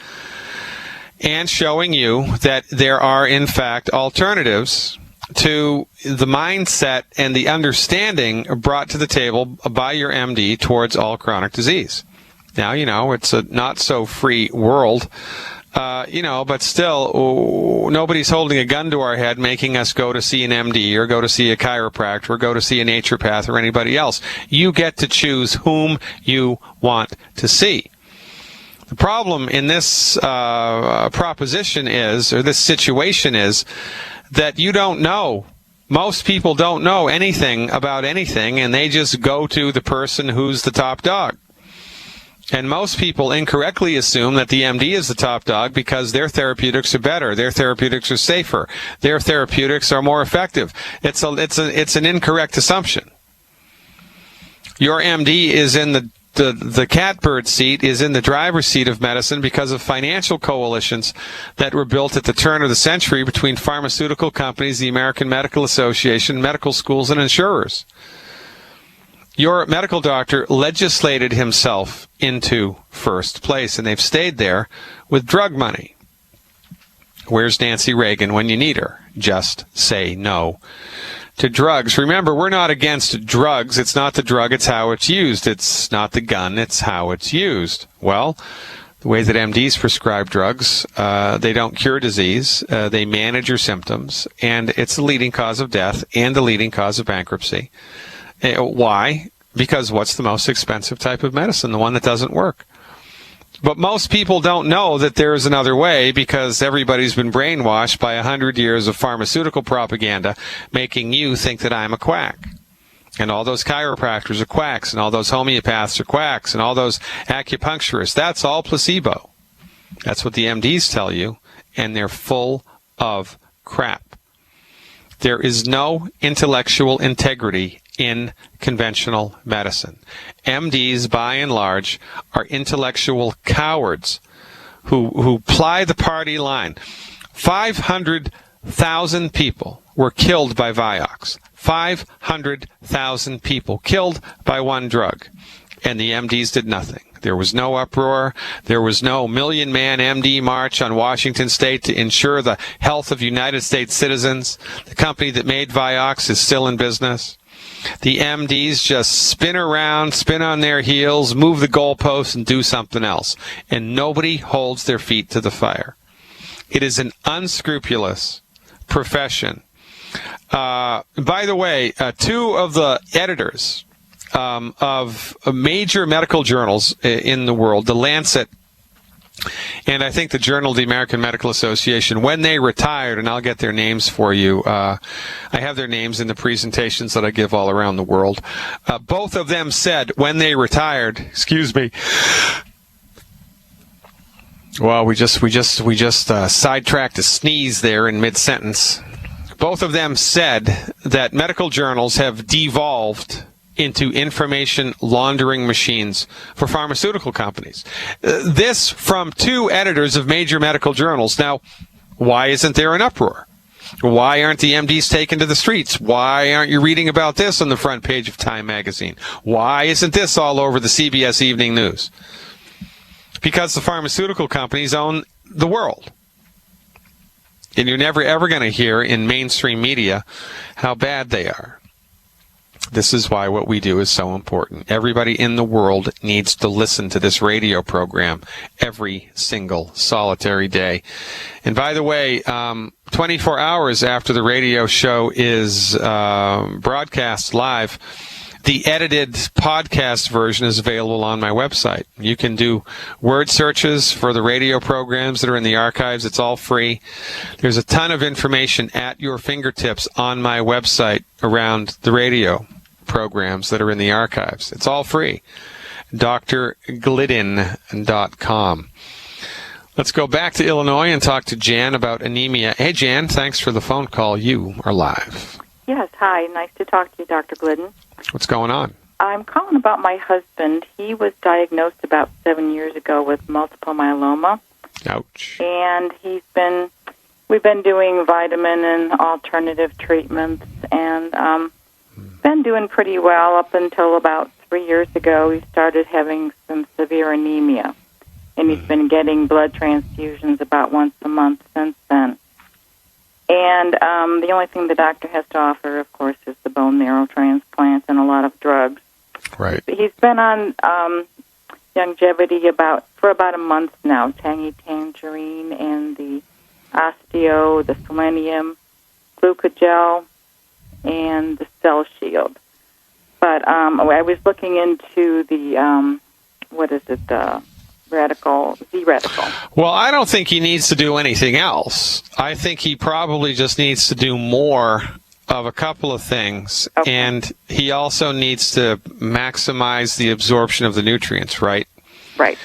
Speaker 1: and showing you that there are, in fact, alternatives to the mindset and the understanding brought to the table by your MD towards all chronic disease. Now, it's a not-so-free world, but still, nobody's holding a gun to our head making us go to see an MD or go to see a chiropractor or go to see a naturopath or anybody else. You get to choose whom you want to see. The problem in this proposition is, or this situation is, that you don't know. Most people don't know anything about anything, and they just go to the person who's the top dog. And most people incorrectly assume that the MD is the top dog because their therapeutics are better, their therapeutics are safer, their therapeutics are more effective. It's an incorrect assumption. Your MD is in the catbird seat, is in the driver's seat of medicine because of financial coalitions that were built at the turn of the century between pharmaceutical companies, the American Medical Association, medical schools, and insurers. Your medical doctor legislated himself into first place, and they've stayed there with drug money. Where's Nancy Reagan when you need her? Just say no to drugs. Remember, we're not against drugs. It's not the drug, it's how it's used. It's not the gun, it's how it's used. Well, the way that MDs prescribe drugs, they don't cure disease, they manage your symptoms, and it's the leading cause of death and the leading cause of bankruptcy. Why? Because what's the most expensive type of medicine? The one that doesn't work. But most people don't know that there is another way because everybody's been brainwashed by 100 years of pharmaceutical propaganda making you think that I'm a quack. And all those chiropractors are quacks, and all those homeopaths are quacks, and all those acupuncturists. That's all placebo. That's what the MDs tell you, and they're full of crap. There is no intellectual integrity in conventional medicine. MDs, by and large, are intellectual cowards who ply the party line. $500 500,000 people were killed by Vioxx. 500,000 people killed by one drug. And the MDs did nothing. There was no uproar. There was no million-man MD march on Washington State to ensure the health of United States citizens. The company that made Vioxx is still in business. The MDs just spin around, spin on their heels, move the goalposts, and do something else. And nobody holds their feet to the fire. It is an unscrupulous profession. By the way, two of the editors of major medical journals in the world, The Lancet and I think the Journal of the American Medical Association, when they retired, and I'll get their names for you, I have their names in the presentations that I give all around the world. Both of them said when they retired, well, we just sidetracked a sneeze there in mid-sentence. Both of them said that medical journals have devolved into information laundering machines for pharmaceutical companies. This from two editors of major medical journals. Now, why isn't there an uproar? Why aren't the MDs taken to the streets? Why aren't you reading about this on the front page of Time magazine? Why isn't this all over the CBS Evening News? Because the pharmaceutical companies own the world. And you're never ever going to hear in mainstream media how bad they are. This is why what we do is so important. Everybody in the world needs to listen to this radio program every single solitary day. And by the way, 24 hours after the radio show is broadcast live, the edited podcast version is available on my website. You can do word searches for the radio programs that are in the archives. It's all free. There's a ton of information at your fingertips on my website around the radio programs that are in the archives. It's all free. drglidden.com. Let's go back to Illinois and talk to Jan about anemia. Hey, Jan, thanks for the phone call. You are live.
Speaker 5: Yes, hi. Nice to talk to you, Dr. Glidden.
Speaker 1: What's going on?
Speaker 5: I'm calling about my husband. He was diagnosed about 7 years ago with multiple myeloma.
Speaker 1: Ouch.
Speaker 5: And we've been doing vitamin and alternative treatments, and been doing pretty well up until about 3 years ago. He started having some severe anemia, and he's been getting blood transfusions about once a month since then. And the only thing the doctor has to offer, of course, is the bone marrow transplant and a lot of drugs.
Speaker 1: Right.
Speaker 5: He's been on longevity for about a month now, Tangy Tangerine and the Osteo, the Selenium, Glucogel, and the Cell Shield. But I was looking into the, Z-Radical.
Speaker 1: Well, I don't think he needs to do anything else. I think he probably just needs to do more of a couple of things.
Speaker 5: Okay.
Speaker 1: And he also needs to maximize the absorption of the nutrients, right?
Speaker 5: Right.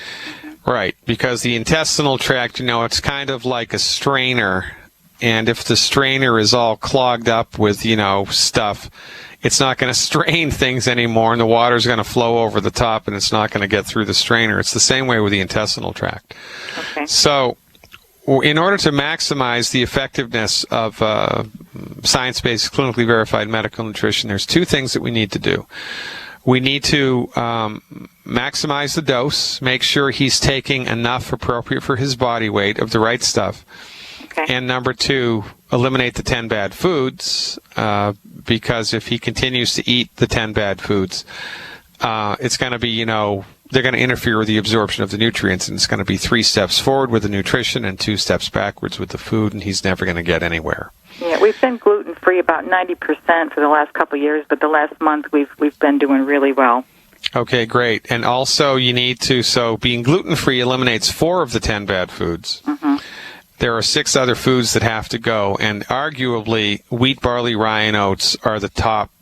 Speaker 1: Right, because the intestinal tract, it's kind of like a strainer. And if the strainer is all clogged up with, stuff, it's not going to strain things anymore, and the water's going to flow over the top, and it's not going to get through the strainer. It's the same way with the intestinal tract.
Speaker 5: Okay.
Speaker 1: So in order to maximize the effectiveness of science-based, clinically verified medical nutrition, there's two things that we need to do. We need to maximize the dose, make sure he's taking enough appropriate for his body weight of the right stuff.
Speaker 5: Okay.
Speaker 1: And number two, eliminate the 10 bad foods, because if he continues to eat the 10 bad foods, it's going to be, they're going to interfere with the absorption of the nutrients, and it's going to be 3 steps forward with the nutrition and 2 steps backwards with the food, and he's never going to get anywhere.
Speaker 5: Yeah, we've been gluten-free about 90% for the last couple of years, but the last month we've been doing really well.
Speaker 1: Okay, great. And also you need to, so being gluten-free eliminates 4 of the 10 bad foods.
Speaker 5: Mm-hmm.
Speaker 1: There are 6 other foods that have to go, and arguably wheat, barley, rye, and oats are the top,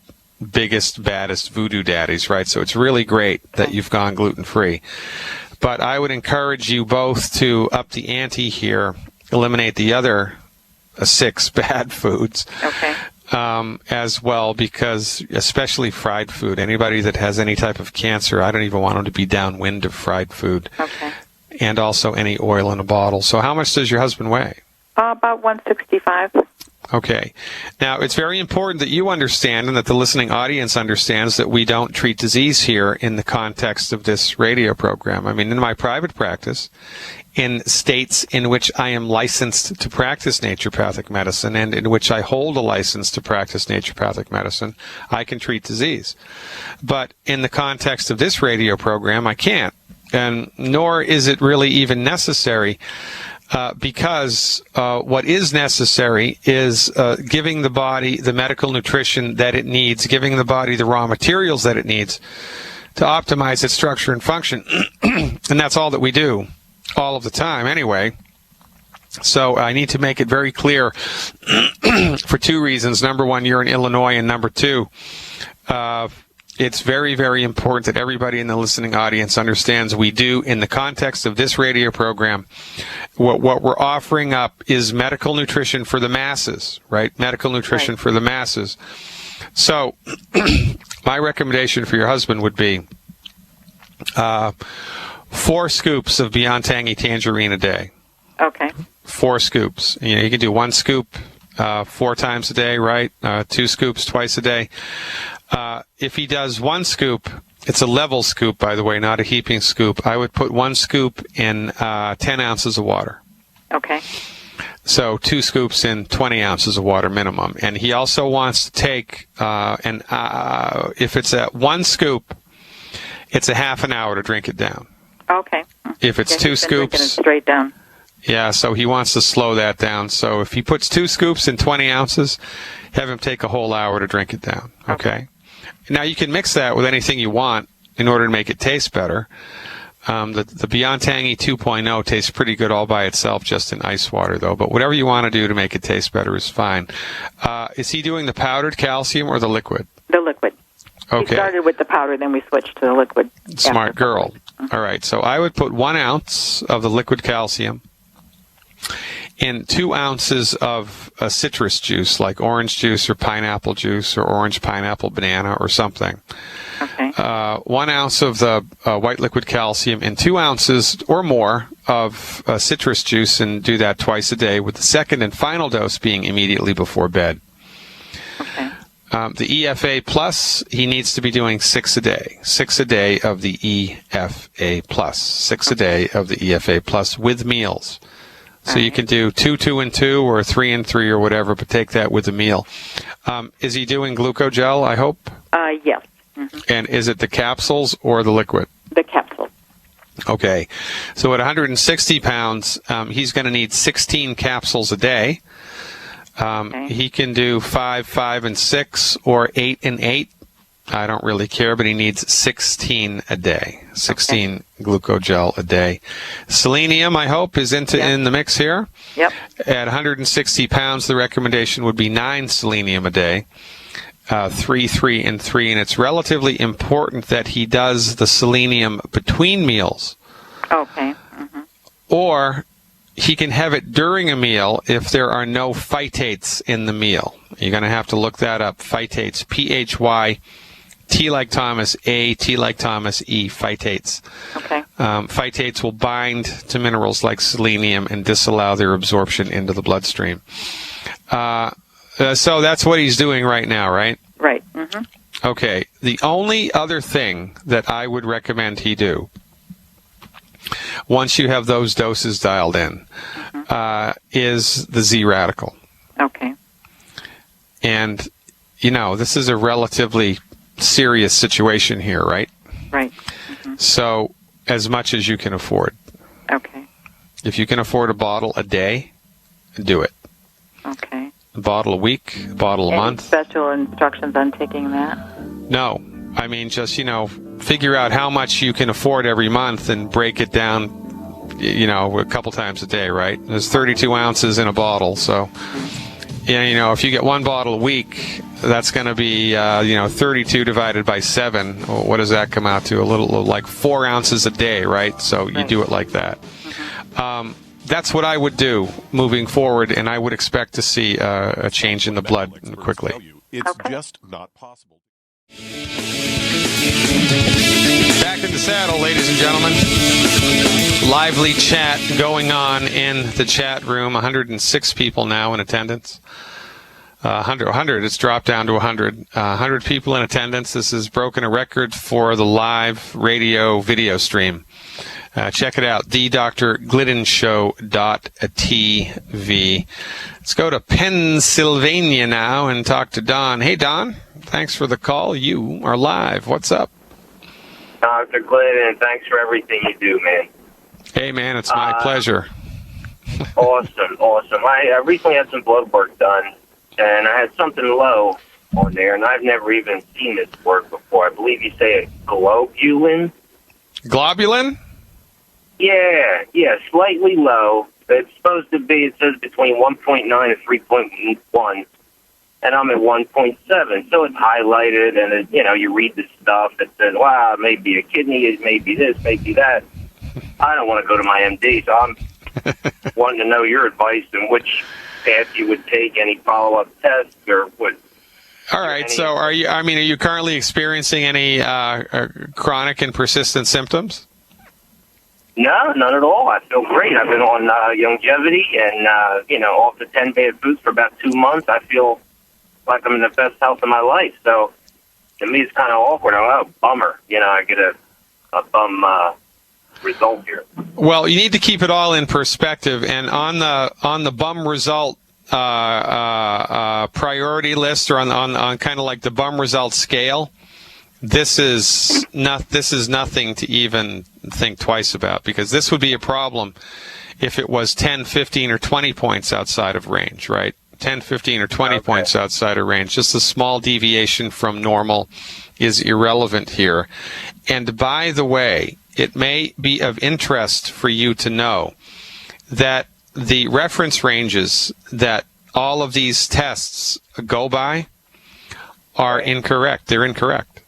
Speaker 1: biggest, baddest voodoo daddies, right? So it's really great that you've gone gluten-free. But I would encourage you both to up the ante here, eliminate the other 6 bad foods.
Speaker 5: Okay.
Speaker 1: As well, because especially fried food, anybody that has any type of cancer, I don't even want them to be downwind of fried food.
Speaker 5: Okay.
Speaker 1: And also any oil in a bottle. So how much does your husband weigh?
Speaker 5: About 165.
Speaker 1: Okay. Now, it's very important that you understand and that the listening audience understands that we don't treat disease here in the context of this radio program. I mean, in my private practice, in states in which I am licensed to practice naturopathic medicine and in which I hold a license to practice naturopathic medicine, I can treat disease. But in the context of this radio program, I can't. And nor is it really even necessary. Because what is necessary is giving the body the medical nutrition that it needs, giving the body the raw materials that it needs to optimize its structure and function. And that's all that we do all of the time anyway. So I need to make it very clear for two reasons. Number one, you're in Illinois, and number two, it's very, very important that everybody in the listening audience understands we do, in the context of this radio program, what we're offering up is medical nutrition for the masses, right? Medical nutrition for the masses. So my recommendation for your husband would be 4 scoops of Beyond Tangy Tangerine a day.
Speaker 5: Okay.
Speaker 1: 4 scoops. You can do 1 scoop 4 times a day, right? 2 scoops twice a day. If he does 1 scoop, it's a level scoop, by the way, not a heaping scoop. I would put 1 scoop in 10 ounces of water.
Speaker 5: Okay.
Speaker 1: So 2 scoops in 20 ounces of water minimum. And he also wants to take, if it's at 1 scoop, it's a half an hour to drink it down.
Speaker 5: Okay.
Speaker 1: If it's 2 scoops,
Speaker 5: it straight down.
Speaker 1: Yeah, so he wants to slow that down. So if he puts 2 scoops in 20 ounces, have him take a whole hour to drink it down. Okay. Now you can mix that with anything you want in order to make it taste better. The Beyond Tangy 2.0 tastes pretty good all by itself, just in ice water, though. But whatever you want to do to make it taste better is fine. Is he doing the powdered calcium or the liquid?
Speaker 5: The liquid.
Speaker 1: Okay.
Speaker 5: We started with the powder, then we switched to the liquid.
Speaker 1: Smart girl. All right. So I would put 1 ounce of the liquid calcium in 2 ounces of citrus juice, like orange juice or pineapple juice or orange pineapple banana or something.
Speaker 5: Okay.
Speaker 1: 1 ounce of the white liquid calcium in 2 ounces or more of citrus juice, and do that twice a day, with the second and final dose being immediately before bed.
Speaker 5: Okay.
Speaker 1: The EFA Plus, he needs to be doing 6 a day. 6 a day of the EFA Plus. 6 a day of the EFA Plus with meals. So you can do 2, 2, and 2, or 3 and 3, or whatever, but take that with a meal. Is he doing glucogel, I hope?
Speaker 5: Yes. Mm-hmm.
Speaker 1: And is it the capsules or the liquid?
Speaker 5: The capsules.
Speaker 1: Okay. So at 160 pounds, he's going to need 16 capsules a day.
Speaker 5: Okay.
Speaker 1: He can do 5, 5, and 6, or 8 and 8. I don't really care, but he needs 16 a day. 16 glucogel a day. Selenium, I hope, is in the mix here.
Speaker 5: Yep.
Speaker 1: At 160 pounds, the recommendation would be 9 selenium a day. 3, 3, and 3. And it's relatively important that he does the selenium between meals.
Speaker 5: Okay. Mm-hmm.
Speaker 1: Or he can have it during a meal if there are no phytates in the meal. You're going to have to look that up. Phytates, P-H-Y, T like Thomas, A, T like Thomas, E, phytates.
Speaker 5: Okay.
Speaker 1: Phytates will bind to minerals like selenium and disallow their absorption into the bloodstream. So that's what he's doing right now, right?
Speaker 5: Right. Mm-hmm.
Speaker 1: Okay. The only other thing that I would recommend he do, once you have those doses dialed in, is the Z radical.
Speaker 5: Okay.
Speaker 1: And, this is a relatively serious situation here, right?
Speaker 5: Right. Mm-hmm.
Speaker 1: So, as much as you can afford.
Speaker 5: Okay.
Speaker 1: If you can afford a bottle a day, do it.
Speaker 5: Okay.
Speaker 1: A bottle a week, a bottle a month.
Speaker 5: Special instructions on taking that?
Speaker 1: No. I mean, just, figure out how much you can afford every month and break it down, a couple times a day, right? There's 32 ounces in a bottle, so, if you get 1 bottle a week, that's going to be, 32 divided by 7. What does that come out to? A little, like 4 ounces a day, right? So you do it like that. Mm-hmm. That's what I would do moving forward, and I would expect to see a change in the blood quickly.
Speaker 6: It's just not possible.
Speaker 1: Back in the saddle, ladies and gentlemen. Lively chat going on in the chat room. 106 people now in attendance. 100. It's dropped down to 100. 100 people in attendance. This has broken a record for the live radio video stream. Check it out, thedrgliddenshow.tv. Let's go to Pennsylvania now and talk to Don. Hey, Don. Thanks for the call. You are live. What's up?
Speaker 7: Dr. Glidden, thanks for everything you do, man.
Speaker 1: Hey, man, it's my pleasure.
Speaker 7: Awesome. I recently had some blood work done, and I had something low on there, and I've never even seen this work before. I believe you say a globulin.
Speaker 1: Globulin?
Speaker 7: Yeah, slightly low. It's supposed to be, it says between 1.9 and 3.1, and I'm at 1.7. So it's highlighted, and it, you read the stuff that says, wow, maybe a kidney, it may be this, maybe that. I don't want to go to my MD, so I'm wanting to know your advice and which path you would take, any follow-up tests, or what.
Speaker 1: All right, so are you currently experiencing any chronic and persistent symptoms?
Speaker 7: No, none at all. I feel great. I've been on longevity and, off the 10 bad foods for about 2 months. I feel like I'm in the best health of my life. So, to me, it's kind of awkward. I'm a bummer. I get a bum result here.
Speaker 1: Well, you need to keep it all in perspective. And on the bum result priority list, or on kind of like the bum result scale, this is nothing to even think twice about, because this would be a problem if it was 10, 15, or 20 points outside of range, right? 10, 15, or 20 points outside of range. Just a small deviation from normal is irrelevant here. And by the way, it may be of interest for you to know that the reference ranges that all of these tests go by are incorrect. They're incorrect.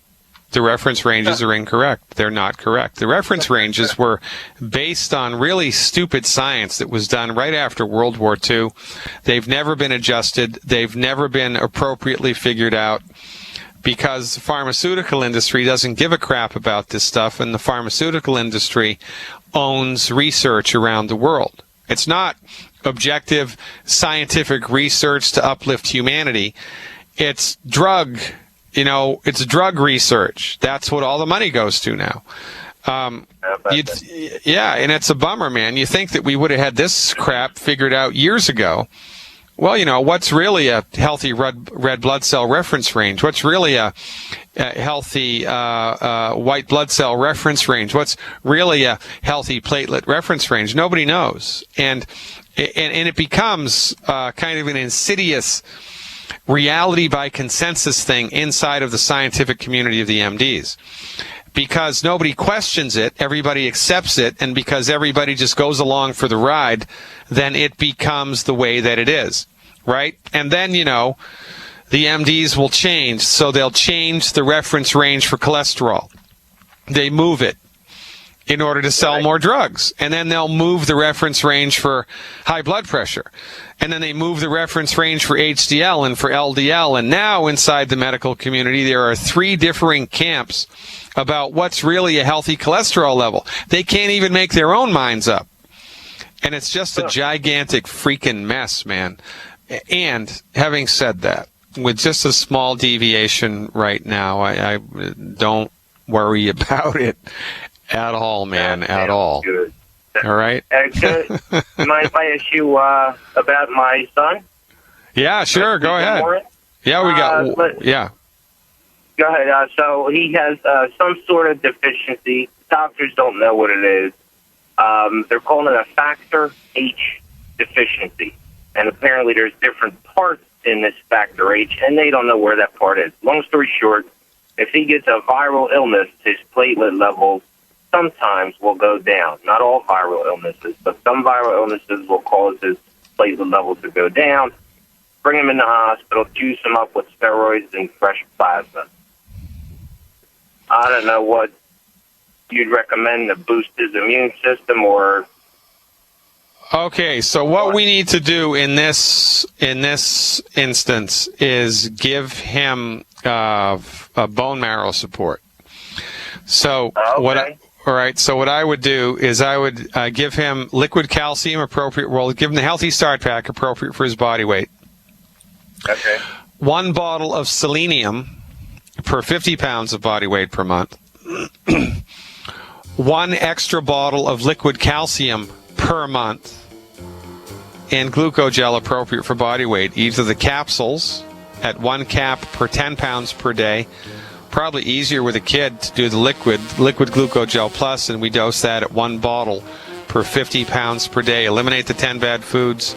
Speaker 1: The reference ranges are incorrect. They're not correct. The reference ranges were based on really stupid science that was done right after World War II. They've never been adjusted. They've never been appropriately figured out, because the pharmaceutical industry doesn't give a crap about this stuff, and the pharmaceutical industry owns research around the world. It's not objective scientific research to uplift humanity. It's drug research. That's what all the money goes to now. And it's a bummer, man. You think that we would have had this crap figured out years ago. Well, what's really a healthy red blood cell reference range? What's really a healthy white blood cell reference range? What's really a healthy platelet reference range? Nobody knows. And it becomes kind of an insidious reality by consensus thing inside of the scientific community of the MDs. Because nobody questions it, everybody accepts it, and because everybody just goes along for the ride, then it becomes the way that it is, right? And then, the MDs will change, so they'll change the reference range for cholesterol. They move it in order to sell more drugs. And then they'll move the reference range for high blood pressure. And then they move the reference range for HDL and for LDL. And now inside the medical community, there are 3 differing camps about what's really a healthy cholesterol level. They can't even make their own minds up. And it's just a gigantic freaking mess, man. And having said that, with just a small deviation right now, I don't worry about it at all, man, at all. Good. All right?
Speaker 7: Mind if I ask you about my son?
Speaker 1: Yeah, sure. Go ahead. Yeah, we got... yeah.
Speaker 7: Go ahead. So he has some sort of deficiency. Doctors don't know what it is. They're calling it a factor H deficiency. And apparently there's different parts in this factor H, and they don't know where that part is. Long story short, if he gets a viral illness, his platelet levels sometimes will go down. Not all viral illnesses, but some viral illnesses will cause his platelet levels to go down. Bring him in the hospital, juice him up with steroids and fresh plasma. I don't know what you'd recommend to boost his immune system or...
Speaker 1: Okay, so what we need to do in this instance is give him a bone marrow support. So what I would do is I would give him liquid calcium appropriate. Well, give him the Healthy Start Pack appropriate for his body weight.
Speaker 7: Okay.
Speaker 1: 1 bottle of selenium per 50 pounds of body weight per month. 1 extra bottle of liquid calcium per month. And glucogel appropriate for body weight. Either the capsules at 1 cap per 10 pounds per day. Probably easier with a kid to do the liquid glucogel plus, and we dose that at 1 bottle per 50 pounds per day. Eliminate the 10 bad foods.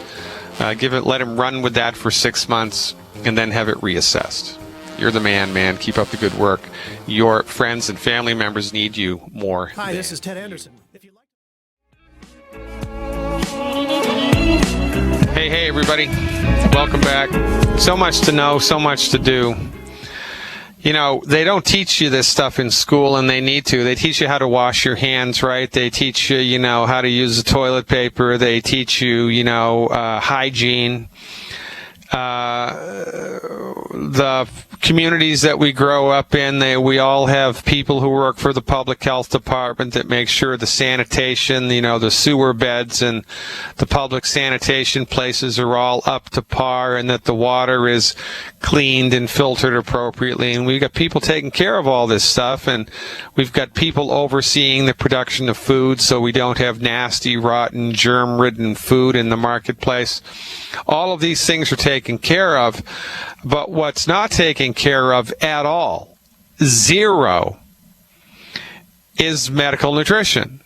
Speaker 1: Let him run with that for 6 months, and then have it reassessed. You're the man. Keep up the good work. Your friends and family members need you more.
Speaker 8: Hi, this is Ted Anderson. If you like.
Speaker 1: Hey, everybody. Welcome back. So much to know, so much to do. You know, they don't teach you this stuff in school, and they need to. They teach you how to wash your hands, right? They teach you, how to use the toilet paper. They teach you, hygiene. The communities that we grow up in, we all have people who work for the public health department that make sure the sanitation, the sewer beds and the public sanitation places are all up to par, and that the water is cleaned and filtered appropriately. And we've got people taking care of all this stuff, and we've got people overseeing the production of food so we don't have nasty, rotten, germ-ridden food in the marketplace. All of these things are taken care of, but what's not taken care of at all, zero, is medical nutrition.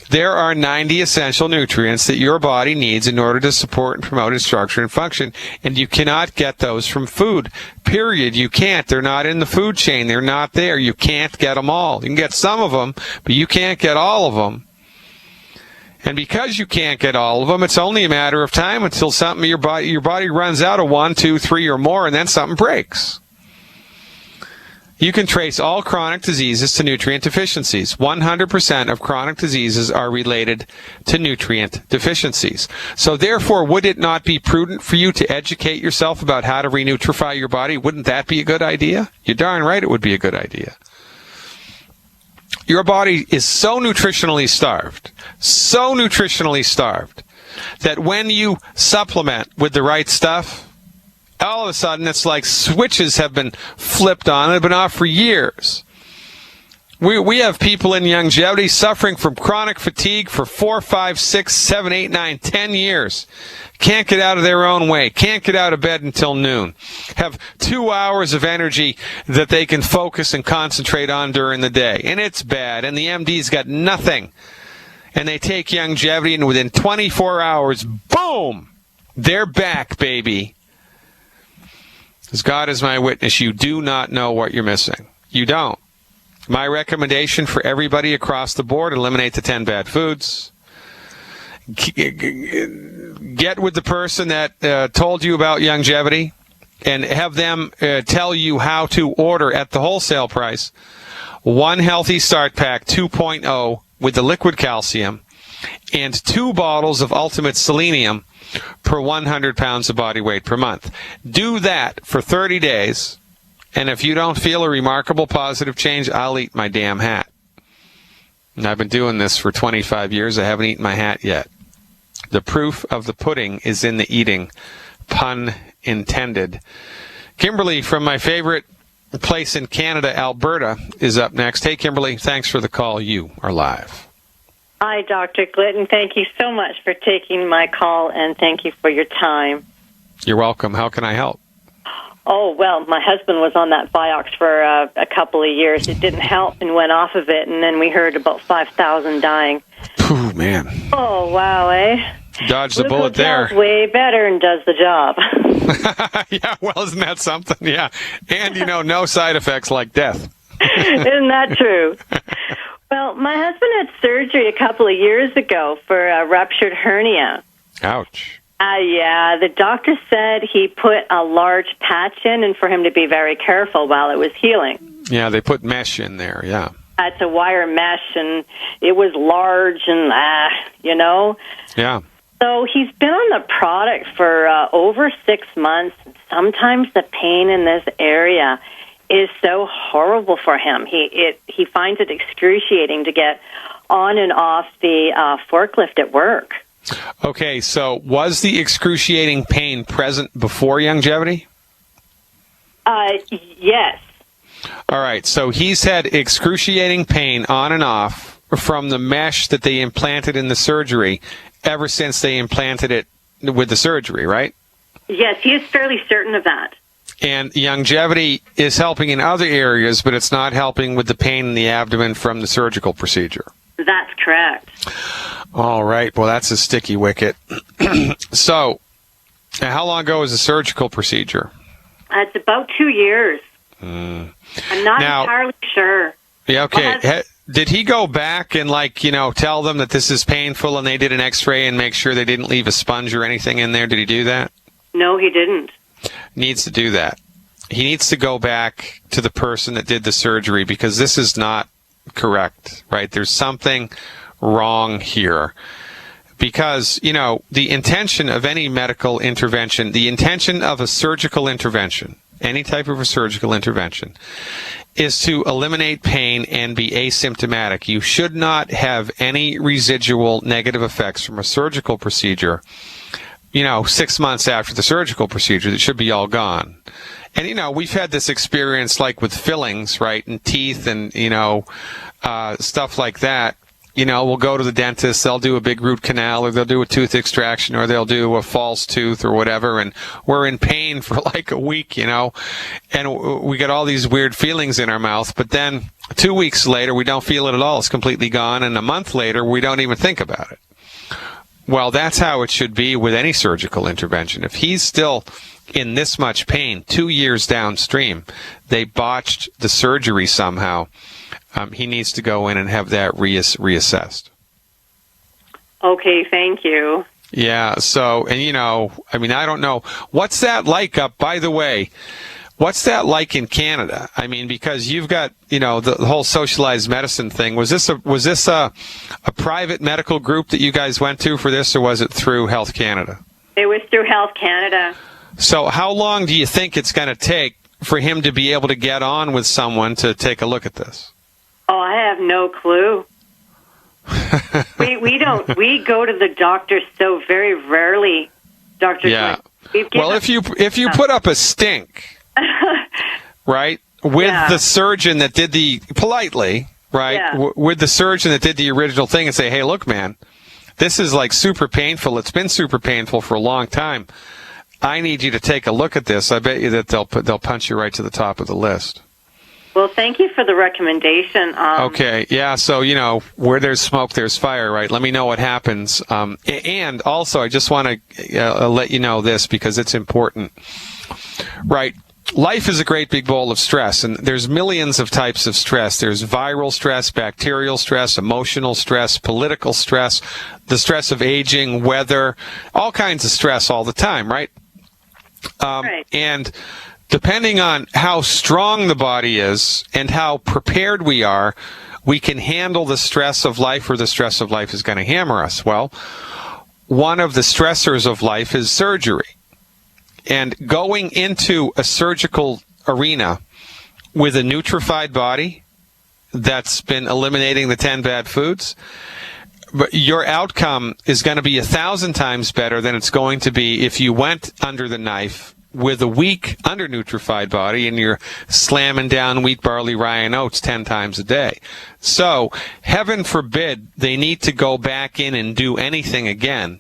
Speaker 1: There are 90 essential nutrients that your body needs in order to support and promote its structure and function, and you cannot get those from food. Period. You can't. They're not in the food chain. They're not there. You can't get them all. You can get some of them, but you can't get all of them. And because you can't get all of them, it's only a matter of time until something your body runs out of 1, 2, 3, or more, and then something breaks. You can trace all chronic diseases to nutrient deficiencies. 100% of chronic diseases are related to nutrient deficiencies. So therefore, would it not be prudent for you to educate yourself about how to renutrify your body? Wouldn't that be a good idea? You're darn right it would be a good idea. Your body is so nutritionally starved, that when you supplement with the right stuff, all of a sudden it's like switches have been flipped on and have been off for years. We have people in longevity suffering from chronic fatigue for 4, 5, 6, 7, 8, 9, 10 years. Can't get out of their own way. Can't get out of bed until noon. Have 2 hours of energy that they can focus and concentrate on during the day. And it's bad. And the MD's got nothing. And they take longevity, and within 24 hours, boom, they're back, baby. As God is my witness, you do not know what you're missing. You don't. My recommendation for everybody across the board, eliminate the 10 bad foods. Get with the person that told you about longevity and have them tell you how to order at the wholesale price 1 Healthy Start Pack 2.0 with the liquid calcium and 2 bottles of Ultimate Selenium per 100 pounds of body weight per month. Do that for 30 days, and if you don't feel a remarkable positive change, I'll eat my damn hat. And I've been doing this for 25 years. I haven't eaten my hat yet. The proof of the pudding is in the eating, pun intended. Kimberly from my favorite place in Canada, Alberta, is up next. Hey, Kimberly, thanks for the call. You are live.
Speaker 9: Hi, Dr. Glidden. Thank you so much for taking my call, and thank you for your time.
Speaker 1: You're welcome. How can I help?
Speaker 9: Oh, well, my husband was on that Vioxx for a couple of years. It didn't help and went off of it, and then we heard about 5,000 dying.
Speaker 1: Phew, man.
Speaker 9: Oh, wow, eh?
Speaker 1: Dodged the bullet there.
Speaker 9: Way better and does the job.
Speaker 1: Yeah, well, isn't that something? Yeah. And, no side effects like death.
Speaker 9: Isn't that true? Well, my husband had surgery a couple of years ago for a ruptured hernia.
Speaker 1: Ouch.
Speaker 9: Yeah, the doctor said he put a large patch in and for him to be very careful while it was healing.
Speaker 1: Yeah, they put mesh in there, yeah.
Speaker 9: It's a wire mesh, and it was large and,
Speaker 1: Yeah.
Speaker 9: So he's been on the product for over 6 months. Sometimes the pain in this area is so horrible for him. He finds it excruciating to get on and off the forklift at work.
Speaker 1: Okay, so was the excruciating pain present before Youngevity?
Speaker 9: Yes.
Speaker 1: All right, so he's had excruciating pain on and off from the mesh that they implanted in the surgery ever since they implanted it with the surgery, right?
Speaker 9: Yes, he is fairly certain of that.
Speaker 1: And Youngevity is helping in other areas, but it's not helping with the pain in the abdomen from the surgical procedure.
Speaker 9: That's correct.
Speaker 1: All right, well, that's a sticky wicket. So, how long ago was the surgical procedure?
Speaker 9: It's about 2 years. I'm not entirely sure.
Speaker 1: Yeah, okay. Did he go back and, tell them that this is painful and they did an x-ray and make sure they didn't leave a sponge or anything in there? Did he do that?
Speaker 9: No, he didn't.
Speaker 1: Needs to do that. He needs to go back to the person that did the surgery because this is not correct, right? There's something wrong here. Because, the intention of any medical intervention, the intention of a surgical intervention, any type of a surgical intervention, is to eliminate pain and be asymptomatic. You should not have any residual negative effects from a surgical procedure, 6 months after the surgical procedure. That should be all gone. And, we've had this experience like with fillings, right, and teeth and, stuff like that. We'll go to the dentist, they'll do a big root canal, or they'll do a tooth extraction, or they'll do a false tooth or whatever, and we're in pain for like a week, and we get all these weird feelings in our mouth, but then 2 weeks later, we don't feel it at all. It's completely gone, and a month later, we don't even think about it. Well, that's how it should be with any surgical intervention. If he's still in this much pain 2 years downstream, they botched the surgery somehow. He needs to go in and have that reassessed.
Speaker 9: Okay, thank you.
Speaker 1: Yeah, so, and I don't know. What's that like by the way, what's that like in Canada? I mean, because you've got, the whole socialized medicine thing. Was this a private medical group that you guys went to for this, or was it through Health Canada?
Speaker 9: It was through Health Canada.
Speaker 1: So how long do you think it's going to take for him to be able to get on with someone to take a look at this?
Speaker 9: Oh, I have no clue. we go to the doctor so very rarely, Dr.
Speaker 1: Yeah. Well, if you put up a stink, right, with the surgeon that did politely, right, with the surgeon that did the original thing and say, hey, look, man, this is like super painful. It's been super painful for a long time. I need you to take a look at this. I bet you that they'll punch you right to the top of the list.
Speaker 9: Well, thank you for the recommendation.
Speaker 1: Okay, yeah, so, where there's smoke, there's fire, right? Let me know what happens. And also, I just want to let you know this because it's important, right? Life is a great big bowl of stress, and there's millions of types of stress. There's viral stress, bacterial stress, emotional stress, political stress, the stress of aging, weather, all kinds of stress all the time, right?
Speaker 9: Right.
Speaker 1: And depending on how strong the body is and how prepared we are, we can handle the stress of life, or the stress of life is going to hammer us. Well, one of the stressors of life is surgery. And going into a surgical arena with a nutrified body that's been eliminating the 10 bad foods, but your outcome is going to be 1,000 times better than it's going to be if you went under the knife with a weak, under-nutrified body and you're slamming down wheat, barley, rye, and oats 10 times a day. So, heaven forbid they need to go back in and do anything again.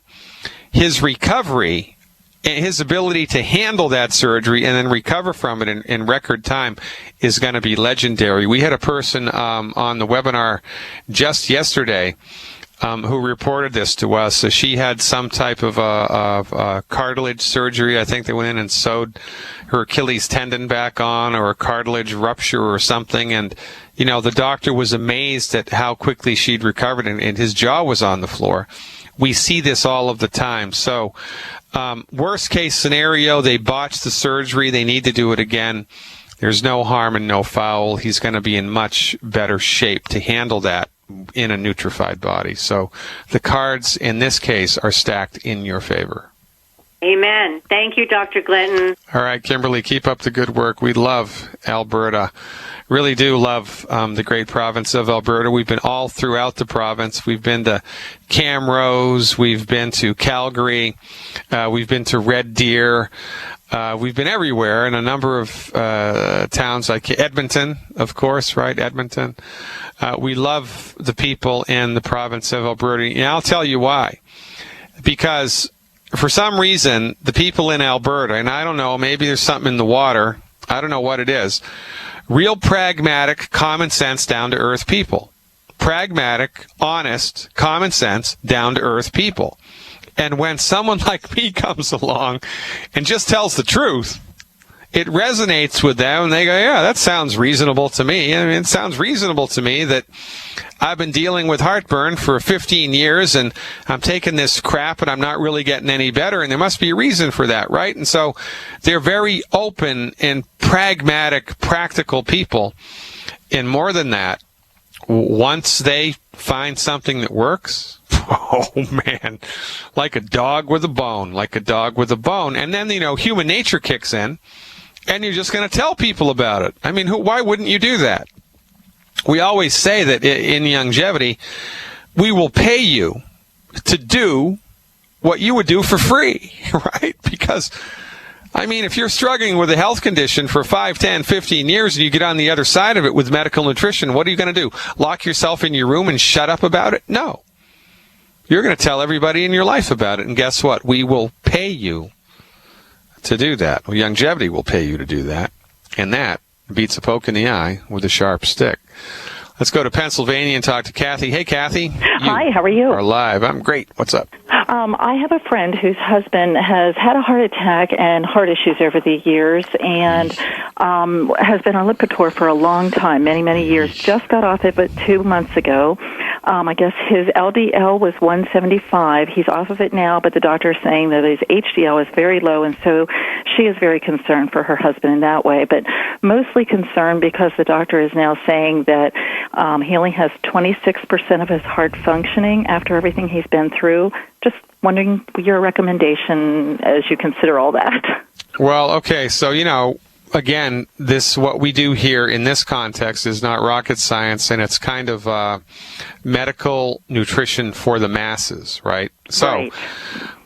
Speaker 1: His recovery and his ability to handle that surgery and then recover from it in record time is going to be legendary. We had a person on the webinar just yesterday who reported this to us. So she had some type of cartilage surgery. I think they went in and sewed her Achilles tendon back on, or a cartilage rupture or something. And, the doctor was amazed at how quickly she'd recovered, and his jaw was on the floor. We see this all of the time. So worst case scenario, they botched the surgery. They need to do it again. There's no harm and no foul. He's going to be in much better shape to handle that in a nutrified body. So the cards in this case are stacked in your favor.
Speaker 9: Amen. Thank you, Dr. Glidden.
Speaker 1: All right, Kimberly, keep up the good work. We love Alberta. Really do love the great province of Alberta. We've been all throughout the province. We've been to Camrose. We've been to Calgary. We've been to Red Deer. We've been everywhere in a number of towns like Edmonton, of course, right? Edmonton. We love the people in the province of Alberta. And I'll tell you why. Because for some reason, the people in Alberta, and I don't know, maybe there's something in the water. I don't know what it is. Real pragmatic, common sense, down-to-earth people. Pragmatic, honest, common sense, down-to-earth people. And when someone like me comes along and just tells the truth, it resonates with them, and they go, yeah, that sounds reasonable to me. I mean, it sounds reasonable to me that I've been dealing with heartburn for 15 years, and I'm taking this crap, and I'm not really getting any better, and there must be a reason for that, right? And so they're very open and pragmatic, practical people. And more than that, once they find something that works, oh man, like a dog with a bone, like a dog with a bone. And then, human nature kicks in, and you're just going to tell people about it. I mean, why wouldn't you do that? We always say that in Youngevity, we will pay you to do what you would do for free, right? Because, I mean, if you're struggling with a health condition for 5, 10, 15 years and you get on the other side of it with medical nutrition, what are you going to do? Lock yourself in your room and shut up about it? No. You're going to tell everybody in your life about it. And guess what? We will pay you to do that. Well, Youngevity will pay you to do that. And that beats a poke in the eye with a sharp stick. Let's go to Pennsylvania and talk to Kathy. Hey, Kathy.
Speaker 10: Hi, how are you?
Speaker 1: Are live. I'm great. What's up?
Speaker 10: I have a friend whose husband has had a heart attack and heart issues over the years and has been on Lipitor for a long time, many, many years. Just got off it, but 2 months ago. I guess his LDL was 175. He's off of it now, but the doctor is saying that his HDL is very low, and so she is very concerned for her husband in that way, but mostly concerned because the doctor is now saying that he only has 26% of his heart functioning after everything he's been through. Just wondering your recommendation as you consider all that.
Speaker 1: Well, okay, so, again, what we do here in this context is not rocket science, and it's kind of medical nutrition for the masses, right? So
Speaker 10: right.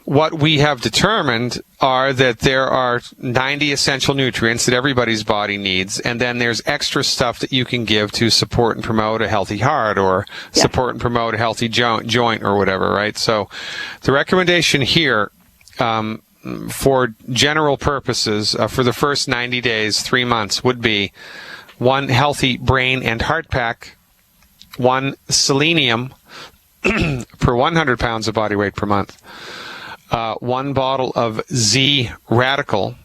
Speaker 1: What we have determined are that there are 90 essential nutrients that everybody's body needs, and then there's extra stuff that you can give to support and promote a healthy heart or support and promote a healthy joint or whatever, right? So the recommendation here for general purposes for the first 90 days, 3 months, would be 1 healthy brain and heart pack, 1 selenium per 100 pounds of body weight per month, 1 bottle of Z Radical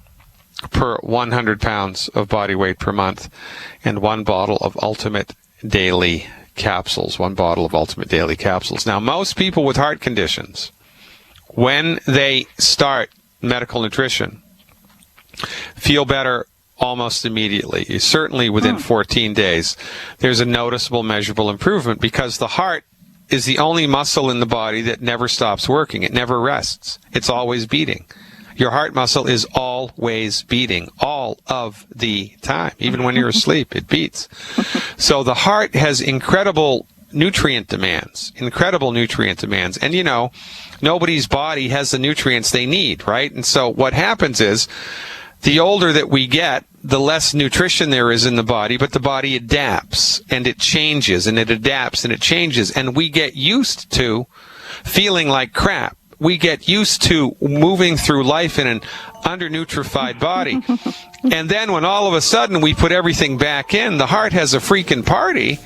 Speaker 1: per 100 pounds of body weight per month, and 1 bottle of Ultimate Daily Capsules. 1 bottle of Ultimate Daily Capsules. Now, most people with heart conditions, when they start medical nutrition, feel better almost immediately. Certainly within 14 days, there's a noticeable, measurable improvement because the heart is the only muscle in the body that never stops working. It never rests. It's always beating. Your heart muscle is always beating all of the time. Even when you're asleep, it beats. So the heart has incredible nutrient demands. And, nobody's body has the nutrients they need, right? And so what happens is the older that we get, the less nutrition there is in the body, but the body adapts and it changes and it adapts and it changes. And we get used to feeling like crap. We get used to moving through life in an undernutrified body. And then when all of a sudden we put everything back in, the heart has a freaking party.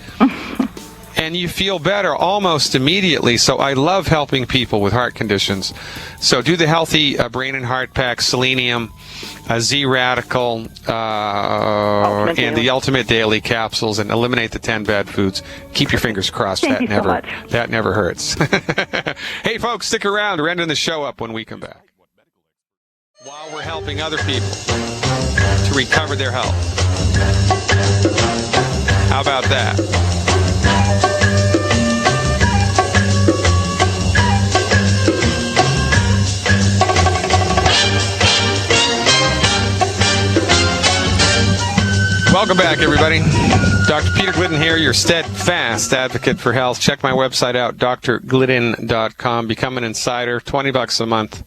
Speaker 1: And you feel better almost immediately. So I love helping people with heart conditions. So do the healthy brain and heart pack, selenium, Z Radical, and the Ultimate Daily Capsules, and eliminate the 10 bad foods. Keep your fingers crossed.
Speaker 10: Thank you so much.
Speaker 1: That never hurts. Hey, folks, stick around. We're ending the show up when we come back. While we're helping other people to recover their health. How about that? Welcome back, everybody. Dr. Peter Glidden here, your steadfast advocate for health. Check my website out, drglidden.com. Become an insider, $20 a month.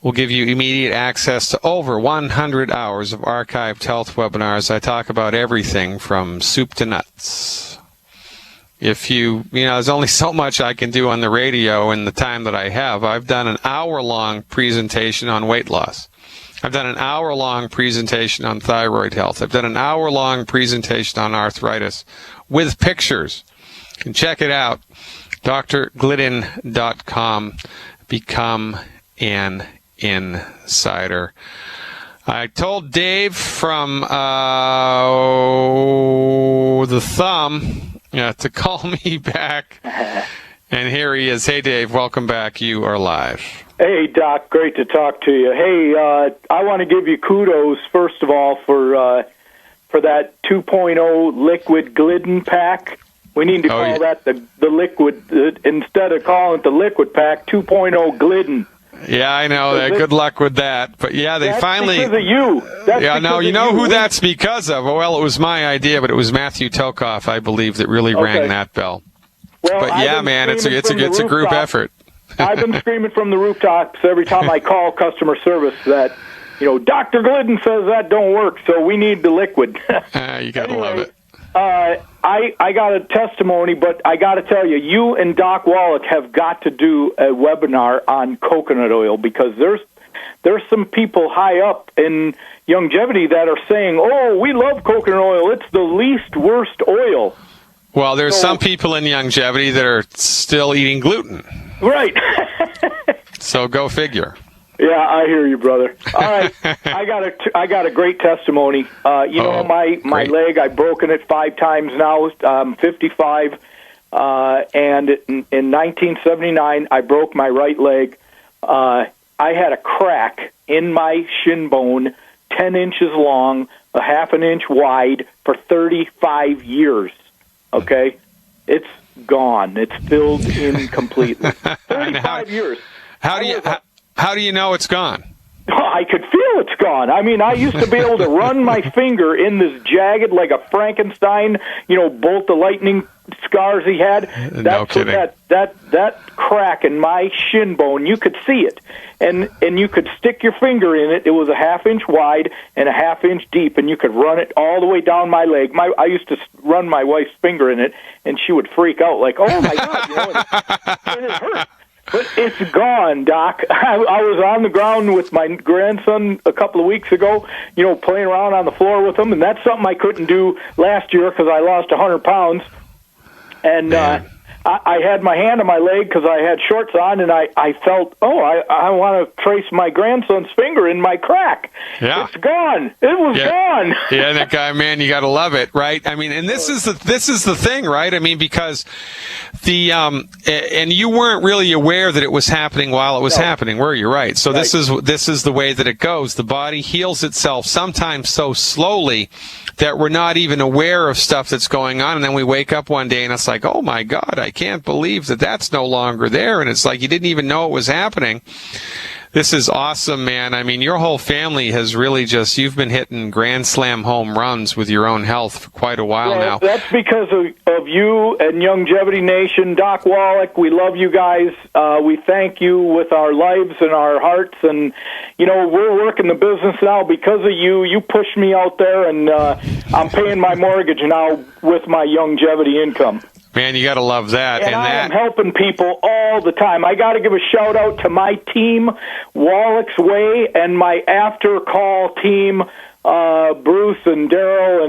Speaker 1: Will give you immediate access to over 100 hours of archived health webinars. I talk about everything from soup to nuts. If there's only so much I can do on the radio in the time that I have. I've done an hour-long presentation on weight loss. I've done an hour-long presentation on thyroid health. I've done an hour-long presentation on arthritis with pictures. You can check it out, drglidden.com. Become an insider. I told Dave from the Thumb to call me back, and here he is. Hey, Dave, welcome back. You are live.
Speaker 11: Hey, Doc, great to talk to you. Hey, I want to give you kudos, first of all, for that 2.0 liquid Glidden pack. We need to call that the liquid, instead of calling it the liquid pack, 2.0 Glidden.
Speaker 1: Yeah, I know that. Good luck with that. But yeah, they finally.
Speaker 11: That's because of you.
Speaker 1: You know who that's because of? Well, it was my idea, but it was Matthew Tokoff, I believe, that really rang that bell.
Speaker 11: Well,
Speaker 1: but yeah, man, it's a group effort.
Speaker 11: I've been screaming from the rooftops every time I call customer service that, Dr. Glidden says that don't work, so we need the liquid.
Speaker 1: You gotta love it.
Speaker 11: I got a testimony, but I got to tell you, you and Doc Wallach have got to do a webinar on coconut oil, because there's some people high up in longevity that are saying, "Oh, we love coconut oil. It's the least worst oil."
Speaker 1: Well, there's some people in longevity that are still eating gluten.
Speaker 11: Right.
Speaker 1: So go figure.
Speaker 11: Yeah, I hear you, brother. All right, I got a great testimony. My leg, I've broken it 5 times now. I'm 55, and in 1979, I broke my right leg. I had a crack in my shin bone, 10 inches long, a half an inch wide, for 35 years. Okay, it's gone. It's filled in completely. 35 years.
Speaker 1: How do you know it's gone?
Speaker 11: Oh, I could feel it's gone. I mean, I used to be able to run my finger in this jagged, like a Frankenstein, bolt the lightning scars he had.
Speaker 1: No kidding.
Speaker 11: That crack in my shin bone, you could see it, and you could stick your finger in it. It was a half-inch wide and a half-inch deep, and you could run it all the way down my leg. I used to run my wife's finger in it, and she would freak out like, "Oh my God!" And it hurt. But it's gone, Doc. I was on the ground with my grandson a couple of weeks ago, playing around on the floor with him, and that's something I couldn't do last year because I lost 100 pounds. And I had my hand on my leg because I had shorts on, and I felt, I want to trace my grandson's finger in my crack.
Speaker 1: Yeah.
Speaker 11: It's gone. It was gone.
Speaker 1: Yeah, that guy, man, you got to love it, right? I mean, and this is the thing, right? I mean, because and you weren't really aware that it was happening while it was happening, were you? Right. So this is the way that it goes. The body heals itself sometimes so slowly that we're not even aware of stuff that's going on, and then we wake up one day and it's like, oh my God, I can't believe that that's no longer there, and it's like you didn't even know it was happening. This is awesome, man. I mean, your whole family has really you've been hitting grand slam home runs with your own health for quite a while now.
Speaker 11: That's because of you and Longevity Nation. Doc Wallach, we love you guys. We thank you with our lives and our hearts. And, we're working the business now because of you. You pushed me out there, and I'm paying my mortgage now with my longevity income.
Speaker 1: Man, you got to love that.
Speaker 11: And I am helping people all the time. I got to give a shout out to my team, Wallach's Way, and my after call team, Bruce and Daryl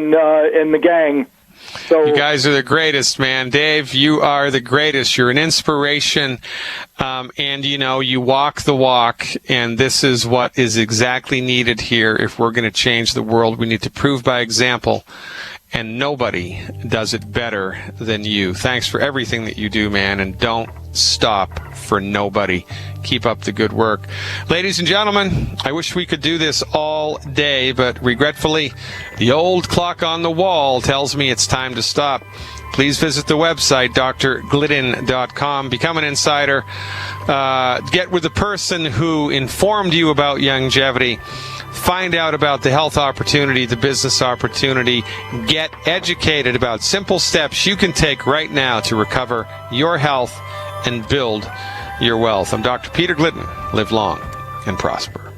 Speaker 11: and the gang. So
Speaker 1: you guys are the greatest, man. Dave, you are the greatest. You're an inspiration, and you walk the walk, and this is what is exactly needed here. If we're going to change the world, we need to prove by example. And nobody does it better than you. Thanks for everything that you do, man, and don't stop for nobody. Keep up the good work. Ladies and gentlemen, I wish we could do this all day, but regretfully, the old clock on the wall tells me it's time to stop. Please visit the website, drglidden.com. Become an insider. Get with the person who informed you about longevity. find out about the health opportunity, the business opportunity, get educated about simple steps you can take right now to recover your health and build your wealth. I'm Dr. Peter Glidden. Live long and prosper.